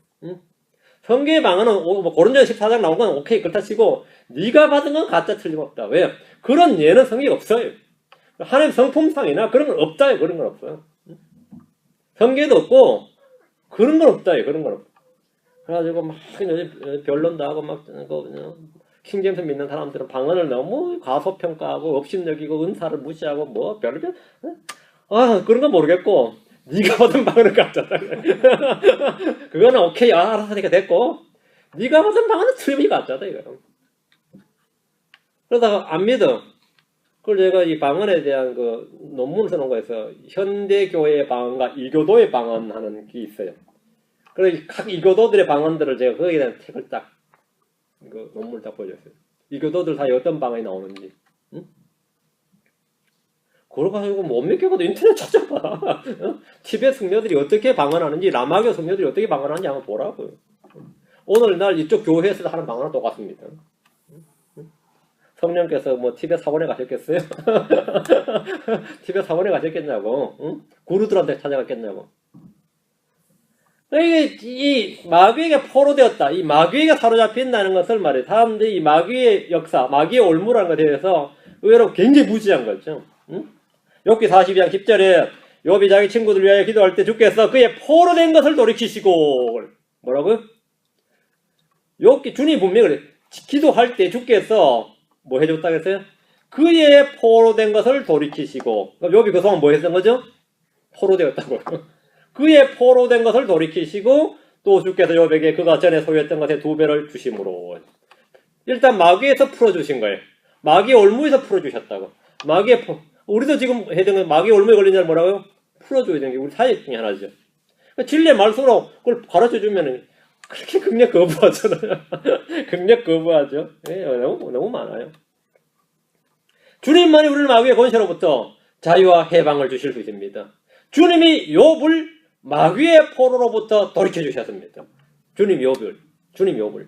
Speaker 1: 성경의 방언은 뭐 고린도전 14장 나온 건 오케이 그렇다 치고 네가 받은 건 가짜 틀림없다. 왜? 그런 예는 성경에 없어요. 하나님 성품상이나 그런 건 없다요. 그런 건 없어요. 성경에도 없고 그런 건 없다요. 그런 건 없어. 그래가지고 막 변론도 하고 막 킹제임스 믿는 사람들은 방언을 너무 과소평가하고 업신여기고 은사를 무시하고 뭐 별별 그런 건 모르겠고 네가 받은 방언은 가짜다. 그거는 오케이 알아서 하니까 됐고 네가 받은 방언은 틀림이 가짜다 이거요. 그러다가 안 믿어. 그걸 제가 이 방언에 대한 그 논문을 써놓은 거에서 현대교회의 방언과 이교도의 방언 하는 게 있어요. 그래서 각 이교도들의 방언들을 제가 거기에 대한 책을 딱 그 논문을 딱 보여줬어요. 이교도들 사이에 어떤 방언이 나오는지. 그래가지고 못 믿겠거든. 인터넷 찾아봐. 티베트 성녀들이 어떻게 방언하는지, 라마교 성녀들이 어떻게 방언하는지 한번 보라고요. 오늘날 이쪽 교회에서 하는 방언은 똑같습니다. 성령께서 뭐 티베트 사원에 가셨겠어요? 티베트 사원에 가셨겠냐고. 구루들한테 찾아갔겠냐고. 이 마귀에게 포로되었다. 이 마귀에게 사로잡힌다는 것을 말해. 사람들이 이 마귀의 역사, 마귀의 올무라는 것에 대해서 의외로 굉장히 무지한 거죠. 욥기 42장 10절에 욥이 자기 친구들 위하여 기도할 때 주께서 그의 포로된 것을 돌이키시고 뭐라고요? 욥기 주님 분명히 그래. 기도할 때 주께서 뭐 해줬다고 했어요? 그의 포로된 것을 돌이키시고 욥이 그 동안 뭐 했던 거죠? 포로되었다고요. 그의 포로된 것을 돌이키시고 또 주께서 욥에게 그가 전에 소유했던 것의 2배를 주심으로. 일단 마귀에서 풀어주신 거예요. 마귀의 올무에서 풀어주셨다고. 우리도 지금 해야 되는 건 마귀의 올무에 걸린 자를 뭐라고요? 풀어줘야 되는 게 우리 사역 중에 하나죠. 진리의 말씀으로 그걸 가르쳐주면 그렇게 극력 거부하잖아요. 극력 거부하죠. 예, 너무 많아요. 주님만이 우리를 마귀의 권세로부터 자유와 해방을 주실 수 있습니다. 주님이 욥을 마귀의 포로로부터 돌이켜 주셨습니다. 주님 욥을.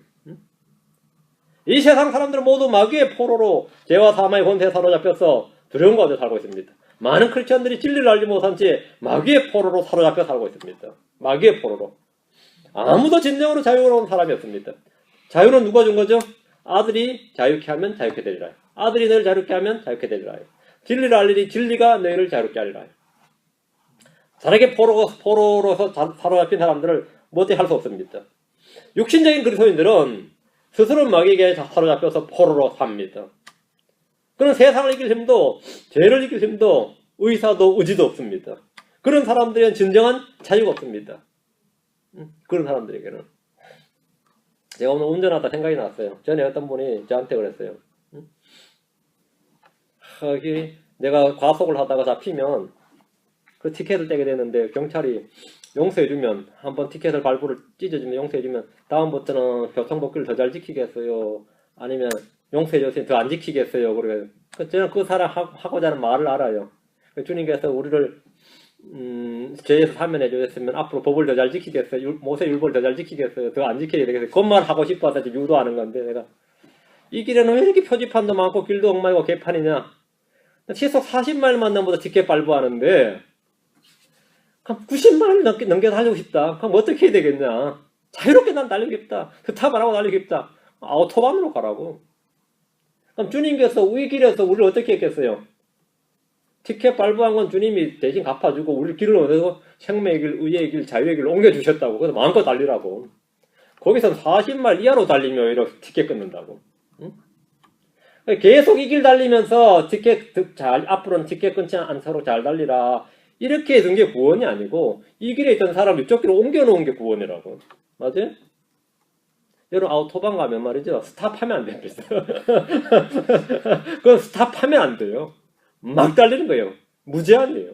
Speaker 1: 이 세상 사람들은 모두 마귀의 포로로 죄와 사망의 권세에 사로잡혀서 두려움 가운데 살고 있습니다. 많은 크리스천들이 진리를 알지 못한 채 마귀의 포로로 사로잡혀 살고 있습니다. 마귀의 포로로. 아무도 진정으로 자유로운 사람이 없습니다. 자유는 누가 준 거죠? 아들이 자유케 하면 자유케 되리라. 아들이 너희를 자유케 하면 자유케 되리라. 진리를 알리니 진리가 너희를 자유케 하리라. 자에게 포로로서 사로잡힌 사람들을 못해 할 수 없습니다. 육신적인 그리스도인들은 스스로 마귀에게 사로잡혀서 포로로 삽니다. 그런 세상을 이길 힘도 죄를 이길 힘도 의사도 의지도 없습니다. 그런 사람들에게는 진정한 자유가 없습니다. 그런 사람들에게는. 제가 오늘 운전하다 생각이 났어요. 전에 어떤 분이 저한테 그랬어요. 내가 과속을 하다가 잡히면 그 티켓을 떼게 되는데 경찰이 용서해주면, 한번 티켓을 발부를 찢어주면 용서해주면 다음부터는 교통법규를 더 잘 지키겠어요? 아니면 용서해줬으니 더 안 지키겠어요? 그래요. 저는 그 사람 하고자 하는 말을 알아요. 주님께서 우리를 죄에서 사면해 주셨으면 앞으로 법을 더 잘 지키겠어요? 모세 율법을 더 잘 지키겠어요? 더 안 지켜야 되겠어요? 그것만 하고 싶어서 유도하는 건데, 내가 이 길에는 왜 이렇게 표지판도 많고 길도 엉망이고 개판이냐? 시속 40마일만 넘어도 티켓 발부하는데 90마일 넘게 달리고 싶다. 그럼 어떻게 해야 되겠냐? 자유롭게 난 달리고 싶다. 스탑 안 하고 달리고 싶다. 아우토반으로 가라고. 그럼 주님께서 이 길에서 우리를 어떻게 했겠어요? 티켓 발부한 건 주님이 대신 갚아주고 우리 길을 얻어서 생명의 길, 의의 길, 자유의 길로 옮겨주셨다고. 그래서 마음껏 달리라고. 거기선 40마일 이하로 달리면 오히려 티켓 끊는다고. 응? 계속 이 길 달리면서 앞으로는 티켓 끊지 않도록 잘 달리라. 이렇게 해준 게 구원이 아니고 이 길에 있던 사람을 이쪽 길로 옮겨놓은 게 구원이라고. 맞아요? 여러분 아우토반 가면 말이죠. 스탑하면 안 됩니다. 그건 스탑하면 안 돼요. 막 달리는 거예요. 무제한이에요.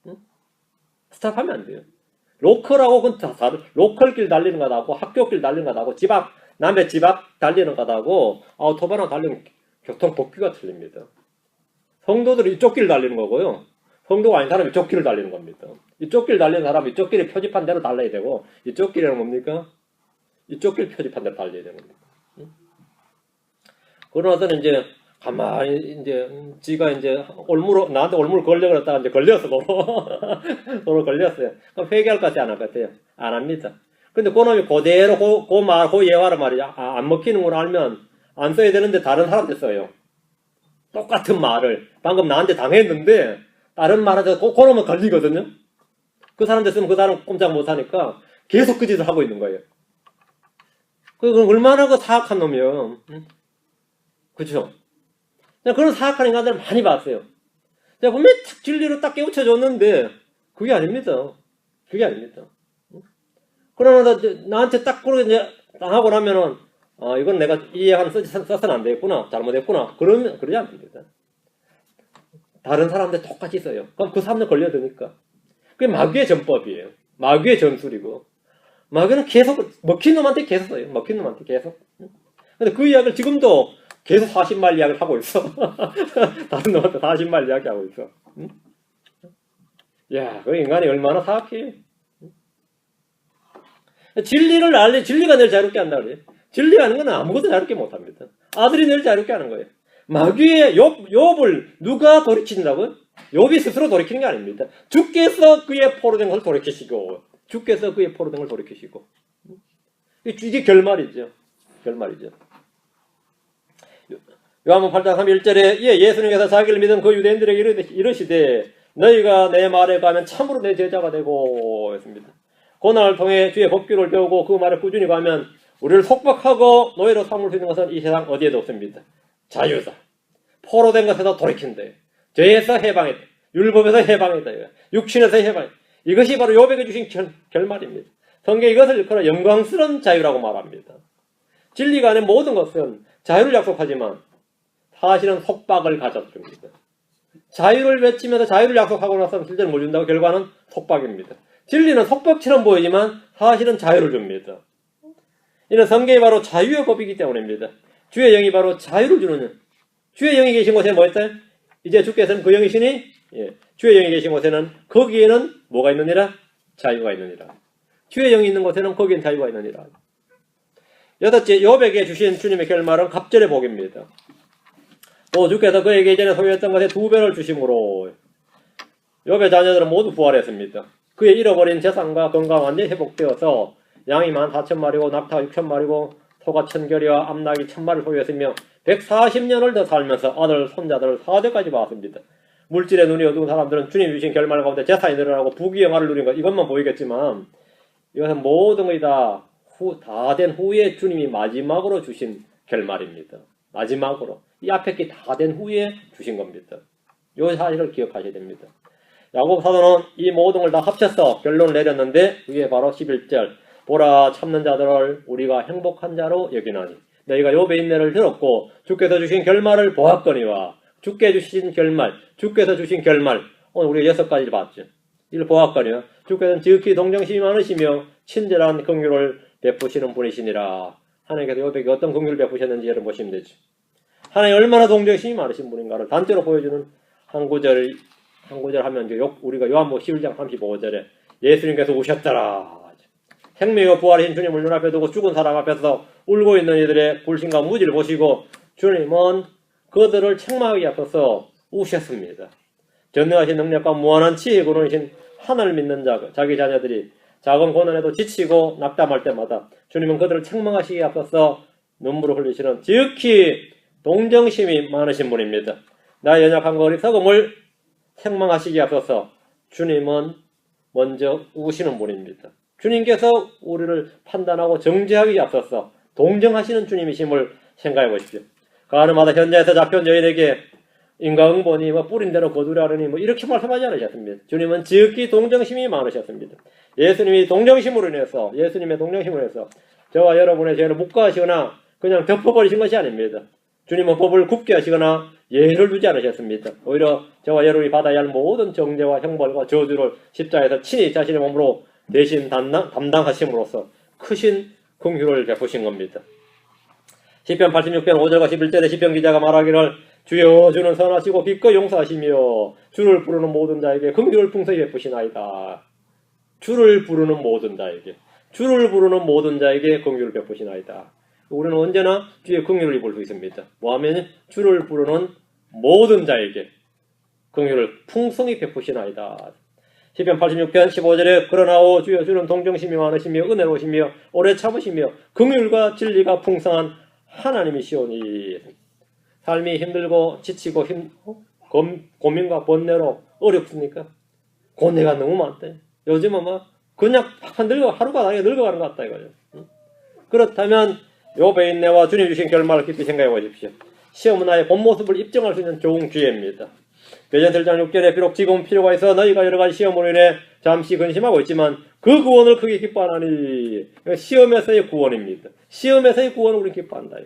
Speaker 1: 응? 스탑하면 안 돼요. 로컬하고 그건 다 다른, 로컬 길 달리는 거하고 학교 길 달리는 거하고 남의 집 앞 달리는 거하고 아우토반하고 달리는 교통 법규가 틀립니다. 성도들이 이쪽 길 달리는 거고요. 성도가 아닌 사람이 이쪽 길을 달리는 겁니다. 이쪽 길 달리는 사람은 이쪽 길의 표지판대로 달려야 되고, 이쪽 길에는 뭡니까? 이쪽 길 표지판대로 달려야 되는 겁니다. 그러고서는 이제 가만히 이제 지가 이제 나한테 올무로 걸려 그랬다가 이제 걸렸어. 서로 걸렸어요. 그럼 회개할 것 같아요? 안 할 것 같아요? 안 합니다. 근데 그놈이 그대로 그 예화를 말이야. 안 먹히는 걸 알면 안 써야 되는데 다른 사람한테 써요. 똑같은 말을 방금 나한테 당했는데 다른 말한테 그놈은 걸리거든요. 그 사람한테 쓰면 그 사람 꼼짝 못하니까 계속 그 짓을 하고 있는 거예요. 그건 얼마나 사악한 놈이에요. 그렇죠? 그런 사악한 인간들을 많이 봤어요. 제가 분명히 진리로 딱 깨우쳐줬는데 그게 아닙니다. 그게 아닙니다. 그러나 나한테 딱 그러게 이제 당하고 나면은 이건 내가 이해한 써서는 안 되겠구나, 잘못했구나. 그러지 않습니다. 다른 사람한테 똑같이 써요. 그럼 그 사람들 걸려드니까. 그게 마귀의 전법이에요. 마귀의 전술이고. 마귀는 계속 먹힌 놈한테 계속 써요. 먹힌 놈한테 계속. 근데 그 이야기를 지금도 계속 40마일 이야기를 하고 있어. 다른 놈한테 40마일 이야기 하고 있어. 응? 야, 그 인간이 얼마나 사악해. 진리가 늘 자유롭게 한다 그래요. 진리가 하는 건 아무것도 자유롭게 못합니다. 아들이 늘 자유롭게 하는 거예요. 마귀의 욥을 누가 돌이킨다고요? 욥이 스스로 돌이키는 게 아닙니다. 주께서 그의 포로된 걸 돌이키시고, 이게 결말이죠. 요한복음 8장 31절에 예수님께서 자기를 믿은 그 유대인들에게 이르시되 너희가 내 말에 가면 참으로 내 제자가 되고 했습니다. 고난을 통해 주의 법규를 배우고 그 말에 꾸준히 가면 우리를 속박하고 노예로 삼을 수 있는 것은 이 세상 어디에도 없습니다. 자유다. 포로된 것에서 돌이킨대. 죄에서 해방했대. 율법에서 해방이다. 육신에서 해방. 이것이 바로 욥에게 주신 결말입니다. 성경이 이것을 일컬어 영광스러운 자유라고 말합니다. 진리가 아닌 모든 것은 자유를 약속하지만 사실은 속박을 가져줍니다. 자유를 외치면서 자유를 약속하고 나서 실제로 뭘 준다고? 결과는 속박입니다. 진리는 속박처럼 보이지만 사실은 자유를 줍니다. 이는 성경이 바로 자유의 법이기 때문입니다. 주의 영이 바로 자유를 주는, 주의 영이 계신 곳에 뭐 있어요? 이제 주께서는 그 영이시니 주의 영이 계신 곳에는 거기에는 뭐가 있느니라? 자유가 있느니라. 주의 영이 있는 곳에는 거기엔 자유가 있느니라. 여섯째, 욥에게 주신 주님의 결말은 갑절의 복입니다. 또 주께서 그에게 이전에 소유했던 것에 2배를 주심으로 욥의 자녀들은 모두 부활했습니다. 그의 잃어버린 재산과 건강 완전히 회복되어서 양이 14,000마리고 낙타가 6,000마리고 소가 1,000결이와 암낙이 1,000마리를 소유했으며 140년을 더 살면서 아들, 손자들을 4대까지 낳았습니다. 물질의 눈이 어두운 사람들은 주님 주신 결말 가운데 재산이 늘어나고 부귀영화를 누린 것, 이것만 보이겠지만 이것은 모든 것이 다 된 후에 주님이 마지막으로 주신 결말입니다. 마지막으로. 이 앞에 게 다 된 후에 주신 겁니다. 이 사실을 기억하셔야 됩니다. 야고보 사도는 이 모든 걸 다 합쳐서 결론을 내렸는데 이게 바로 11절. 보라 참는 자들을 우리가 행복한 자로 여기나니 너희가 욥의 인내를 들었고 주께서 주신 결말을 보았거니와 주께 주신 결말, 주께서 주신 결말. 오늘 우리가 6가지를 봤죠. 이를 보았거니와 주께서는 지극히 동정심이 많으시며 친절한 긍휼을 베푸시는 분이시니라. 하나님께서 욥에게 어떤 긍휼을 베푸셨는지 여러분 보시면 되죠. 하나님 얼마나 동정심이 많으신 분인가를 단체로 보여주는 한 구절 하면 우리가 요한복음 11장 35절에 예수님께서 오셨더라. 생명과 부활하신 주님을 눈앞에 두고 죽은 사람 앞에서 울고 있는 이들의 불신과 무지를 보시고 주님은 그들을 책망하기 앞서서 우셨습니다. 전능하신 능력과 무한한 지혜의 근원이신 하나님을 믿는 자기 자녀들이 작은 고난에도 지치고 낙담할 때마다 주님은 그들을 책망하시기 앞서서 눈물을 흘리시는 지극히 동정심이 많으신 분입니다. 나의 연약한 어리석음을 책망하시기 앞서서 주님은 먼저 우시는 분입니다. 주님께서 우리를 판단하고 정죄하기 앞서서 동정하시는 주님이심을 생각해 보십시오. 가늠하다 현자에서 잡혀온 여인에게 인과응보니 뿌린 대로 거두려하니 이렇게 말씀하지 않으셨습니다. 주님은 지극히 동정심이 많으셨습니다. 예수님의 동정심으로 인해서 저와 여러분의 죄를 묵과하시거나 그냥 덮어버리신 것이 아닙니다. 주님은 법을 굽게 하시거나 예를 두지 않으셨습니다. 오히려 저와 여러분이 받아야 할 모든 정죄와 형벌과 저주를 십자가에서 친히 자신의 몸으로 대신 담당하심으로써 크신 긍휼을 베푸신 겁니다. 시편 86편 5절과 11절에 시편 기자가 말하기를 주여 주는 선하시고 기꺼이 용서하시며 주를 부르는 모든 자에게 긍휼을 풍성히 베푸시나이다. 주를 부르는 모든 자에게 긍휼을 베푸시나이다. 우리는 언제나 주의 긍휼을 입을 수 있습니다. 뭐하면 주를 부르는 모든 자에게 긍휼을 풍성히 베푸시나이다. 시편 86편 15절에 그러나오 주여 주는 동정심이 많으시며 은혜로우시며 오래 참으시며 긍휼과 진리가 풍성한 하나님이시오니. 삶이 힘들고 지치고 고민과 번뇌로 어렵습니까? 고뇌가 너무 많대. 요즘은 그냥 하루가 다르게 늙어가는 것 같다 이거죠. 그렇다면 욥의 인내와 주님 주신 결말을 깊이 생각해 보십시오. 시험은 나의 본 모습을 입증할 수 있는 좋은 기회입니다. 베드로 7장 6절에 비록 지금 필요가 있어 너희가 여러 가지 시험으로 인해 잠시 근심하고 있지만 그 구원을 크게 기뻐하나니. 시험에서의 구원입니다. 시험에서의 구원을 우리는 기뻐한다.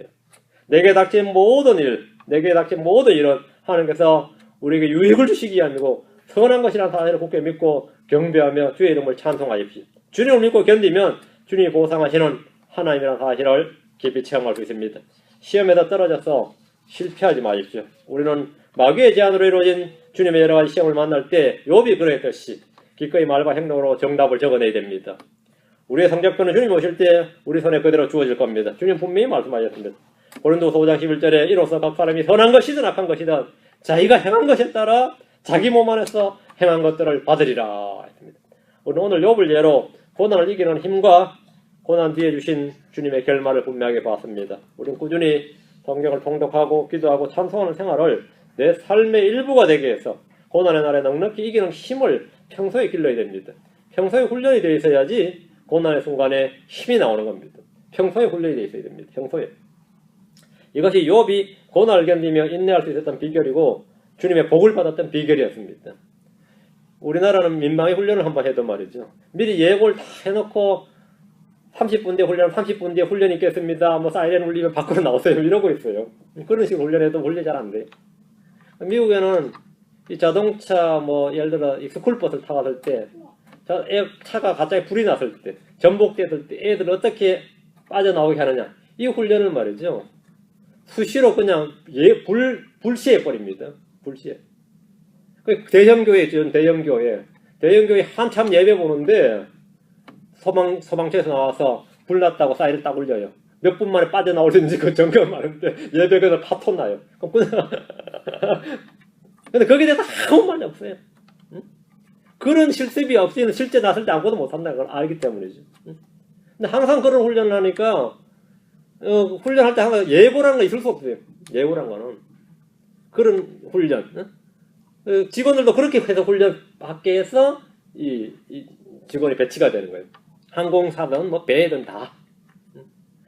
Speaker 1: 내게 닥친 모든 일은 하나님께서 우리에게 유익을 주시기 위함이고 선한 것이라는 사실을 굳게 믿고 경배하며 주의 이름을 찬송하십시오. 주님을 믿고 견디면 주님이 보상하시는 하나님이라는 사실을 깊이 체험할 수 있습니다. 시험에다 떨어져서 실패하지 마십시오. 우리는 마귀의 제안으로 이루어진 주님의 여러 가지 시험을 만날 때 욥이 그랬듯이 기꺼이 말과 행동으로 정답을 적어내야 됩니다. 우리의 성적표는 주님 오실 때 우리 손에 그대로 주어질 겁니다. 주님 분명히 말씀하셨습니다. 고린도서 5장 11절에 이로써 각 사람이 선한 것이든 악한 것이든 자기가 행한 것에 따라 자기 몸 안에서 행한 것들을 받으리라 했습니다. 우리는 오늘 욥을 예로 고난을 이기는 힘과 고난 뒤에 주신 주님의 결말을 분명하게 봤습니다. 우리는 꾸준히 성경을 통독하고 기도하고 찬송하는 생활을 내 삶의 일부가 되게 해서 고난의 날에 넉넉히 이기는 힘을 평소에 길러야 됩니다. 평소에 훈련이 되어 있어야지 고난의 순간에 힘이 나오는 겁니다. 평소에 훈련이 되어 있어야 됩니다. 평소에. 이것이 욥이 고난을 견디며 인내할 수 있었던 비결이고 주님의 복을 받았던 비결이었습니다. 우리나라는 민방위 훈련을 한번 해도 말이죠. 미리 예고를 다 해놓고 30분 뒤에 훈련, 30분 뒤에 훈련이 있겠습니다. 뭐 사이렌 울리면 밖으로 나오세요. 이러고 있어요. 그런 식으로 훈련해도 훈련이 잘 안 돼. 미국에는 이 자동차 뭐 예를 들어 이 스쿨버스를 타갔을 때 차가 갑자기 불이 났을 때 전복됐을 때 애들 어떻게 빠져나오게 하느냐 이 훈련을 말이죠. 수시로 그냥 불시해 버립니다. 불시해. 대형교회 있죠. 대형교회 한참 예배 보는데 소방차에서 나와서 불 났다고 사이렌 딱 울려요. 몇 분 만에 빠져나올 수 있는지 그 점검하는데 예배가 파토 나요. 근데 거기에 대해서 아무 말이 없어요. 응? 그런 실습이 없이는 실제 났을 때 아무것도 못한다는 걸 알기 때문이죠. 응? 근데 항상 그런 훈련을 하니까 훈련할 때 항상 예고라는 거 있을 수 없어요. 예고라는 거는 그런 훈련. 응? 직원들도 그렇게 해서 훈련 받게 해서 이 직원이 배치가 되는 거예요. 항공사든 뭐 배든 다.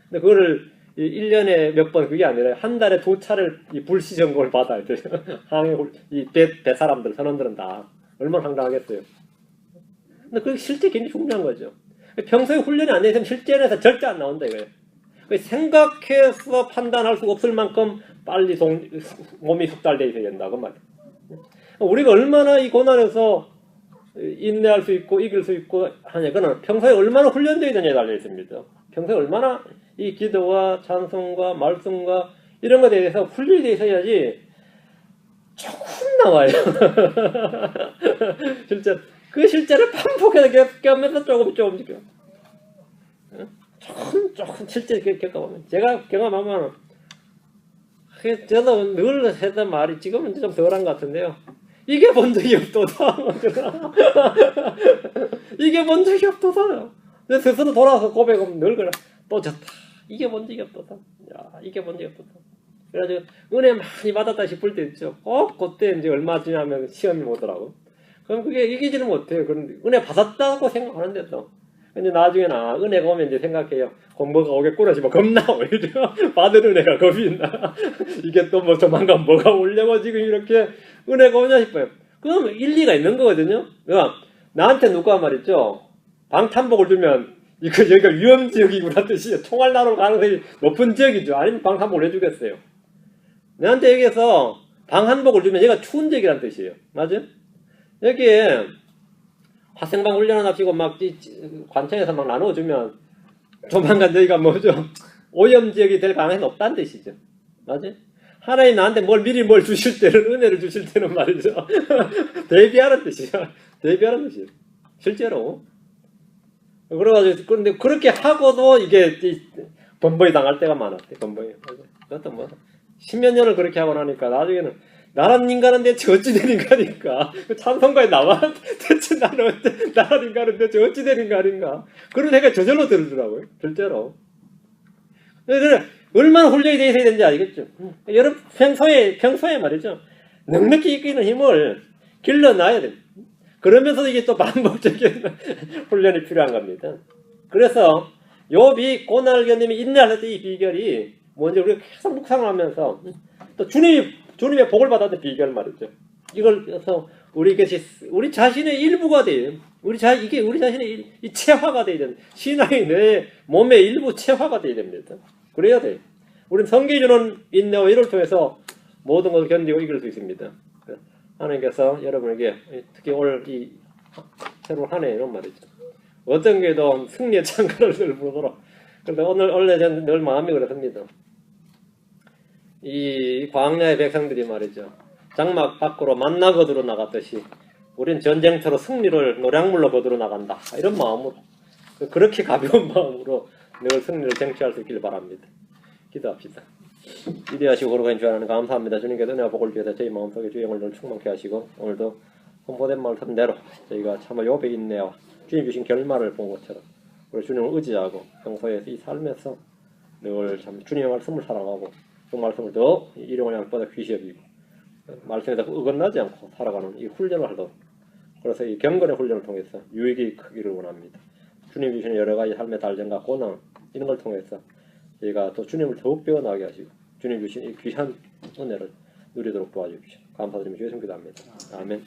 Speaker 1: 근데 그거를 1년에 몇 번 그게 아니라 한 달에 2차를 이 불시 점검을 받아야 돼요. 항해 이 배 사람들 선원들은 다 얼마나 황당하겠어요. 근데 그게 실제 굉장히 중요한 거죠. 평소에 훈련이 안 되면 실전에서 절대 안 나온다 이거예요. 생각해서 판단할 수가 없을 만큼 빨리 몸이 숙달되어 있어야 된다 그 말이에요. 우리가 얼마나 이 고난에서 인내할 수 있고 이길 수 있고 하냐 그는 평소에 얼마나 훈련되어 있느냐에 달려 있습니다. 평소에 얼마나 이 기도와 찬송과 말씀과 이런 것에 대해서 훈련이 되어 있어야지 조금 나와요. 그 실제를 반복해서 겪으면서 조금씩 조금 실제 겪어보면 제가 경험하면 저도 늘 했던 말이 지금은 좀 덜한 것 같은데요. 이게 본 적이 없도다. 이게 본 적이 없도다. 내 스스로 돌아서 고백하면 늘 그래. 또 졌다. 이게 본 적이 없도다. 야, 이게 본 적이 없도다. 그래가지고 은혜 많이 받았다 싶을 때 있죠. 그때 이제 얼마 지나면 시험이 오더라고. 그럼 그게 이기지는 못해요. 그런데 은혜 받았다고 생각하는데도. 근데 나중에는 은혜가 오면 이제 생각해요. 공부가 오겠구나 싶어 겁나 오히려 받은 은혜가 겁이 나. 이게 또 뭐 조만간 뭐가 오려고 지금 이렇게 은혜가 오냐 싶어요. 그럼 일리가 있는 거거든요. 그러니까 나한테 누가 말했죠. 방탄복을 주면 이거 여기가 위험지역이구나 뜻이에요. 총알 나올 가능성이 높은 지역이죠. 아니면 방탄복을 해주겠어요. 내한테 여기에서 방한복을 주면 얘가 추운 지역이란 뜻이에요. 맞아요? 여기에 화생방 훈련을 합시고 막 관청에서 막 나눠주면 조만간 저희가 뭐죠? 오염지역이 될 가능성이 높다는 뜻이죠. 맞아요? 하나님 나한테 미리 뭘 주실 때는 은혜를 주실 때는 말이죠. 대비하는 뜻이야. 대비하는 뜻이에요. 실제로. 그래가지고 그런데 그렇게 하고도 이게 번번이 당할 때가 많았대. 번번이. 그것도 뭐 10몇 년을 그렇게 하고 나니까 나중에는 나란 인간은 대체 어찌 된 인간인가? 찬송가에 나와 대체 나는 나란 인간은 대체 어찌 된 인간인가? 그런 생각이 저절로 들더라고요. 실제로. 그래 얼마나 훈련이 되어 있어야 되는지 알겠죠? 여러분 평소에 말이죠. 넉넉히 이기는 힘을 길러놔야 됩니다. 그러면서 이게 또 반복적인 훈련이 필요한 겁니다. 그래서 욥이 고난을 견디며 인내할 때 이 비결이 먼저 우리가 계속 묵상하면서 또 주님의 복을 받았던 비결 말이죠. 이걸 그래서 우리 자신의 일부가 돼요. 이게 우리 자신의 이 체화가 돼야 됩니다. 신앙이 내 몸의 일부 체화가 돼야 됩니다. 그래야 돼요. 우리는 성경이 주는 인내와 위로를 통해서 모든 것을 견디고 이길 수 있습니다. 하나님께서 여러분에게 특히 올 이 새로운 한 해에는 말이죠. 어떤 게도 승리의 창가를 늘 부르도록. 그런데 원래 저는 늘 마음이 그렇습니다. 이 광야의 백성들이 말이죠. 장막 밖으로 만나 거두러 나갔듯이 우린 전쟁터로 승리를 노량물로 거두러 나간다. 이런 마음으로 그렇게 가벼운 마음으로 늘 승리를 쟁취할 수 있길 바랍니다. 기도합시다. 기대하시고 거룩한 주 하나님 감사합니다. 주님께서 은혜와 복을 주셔서 저희 마음속에 주의 영을 늘 충만케 하시고 오늘도 선포된 말씀대로 저희가 참아 욥의 인내와 주님 주신 결말을 본 것처럼 우리 주님을 의지하고 평소에 이 삶에서 늘 참 주님의 말씀을 살아가고 그 말씀을 더 일용할 양보다 귀시 여기고 말씀에다 어긋나지 않고 살아가는 이 훈련을 하도록 그래서 이 경건의 훈련을 통해서 유익이 크기를 원합니다. 주님 주시는 여러 가지 삶의 달전과 고난 이런 걸 통해서 저희가 또 주님을 더욱 배워나가게 하시고 주님 주신 이 귀한 은혜를 누리도록 도와주십시오. 감사드리며 주의 성기도합니다. 아멘.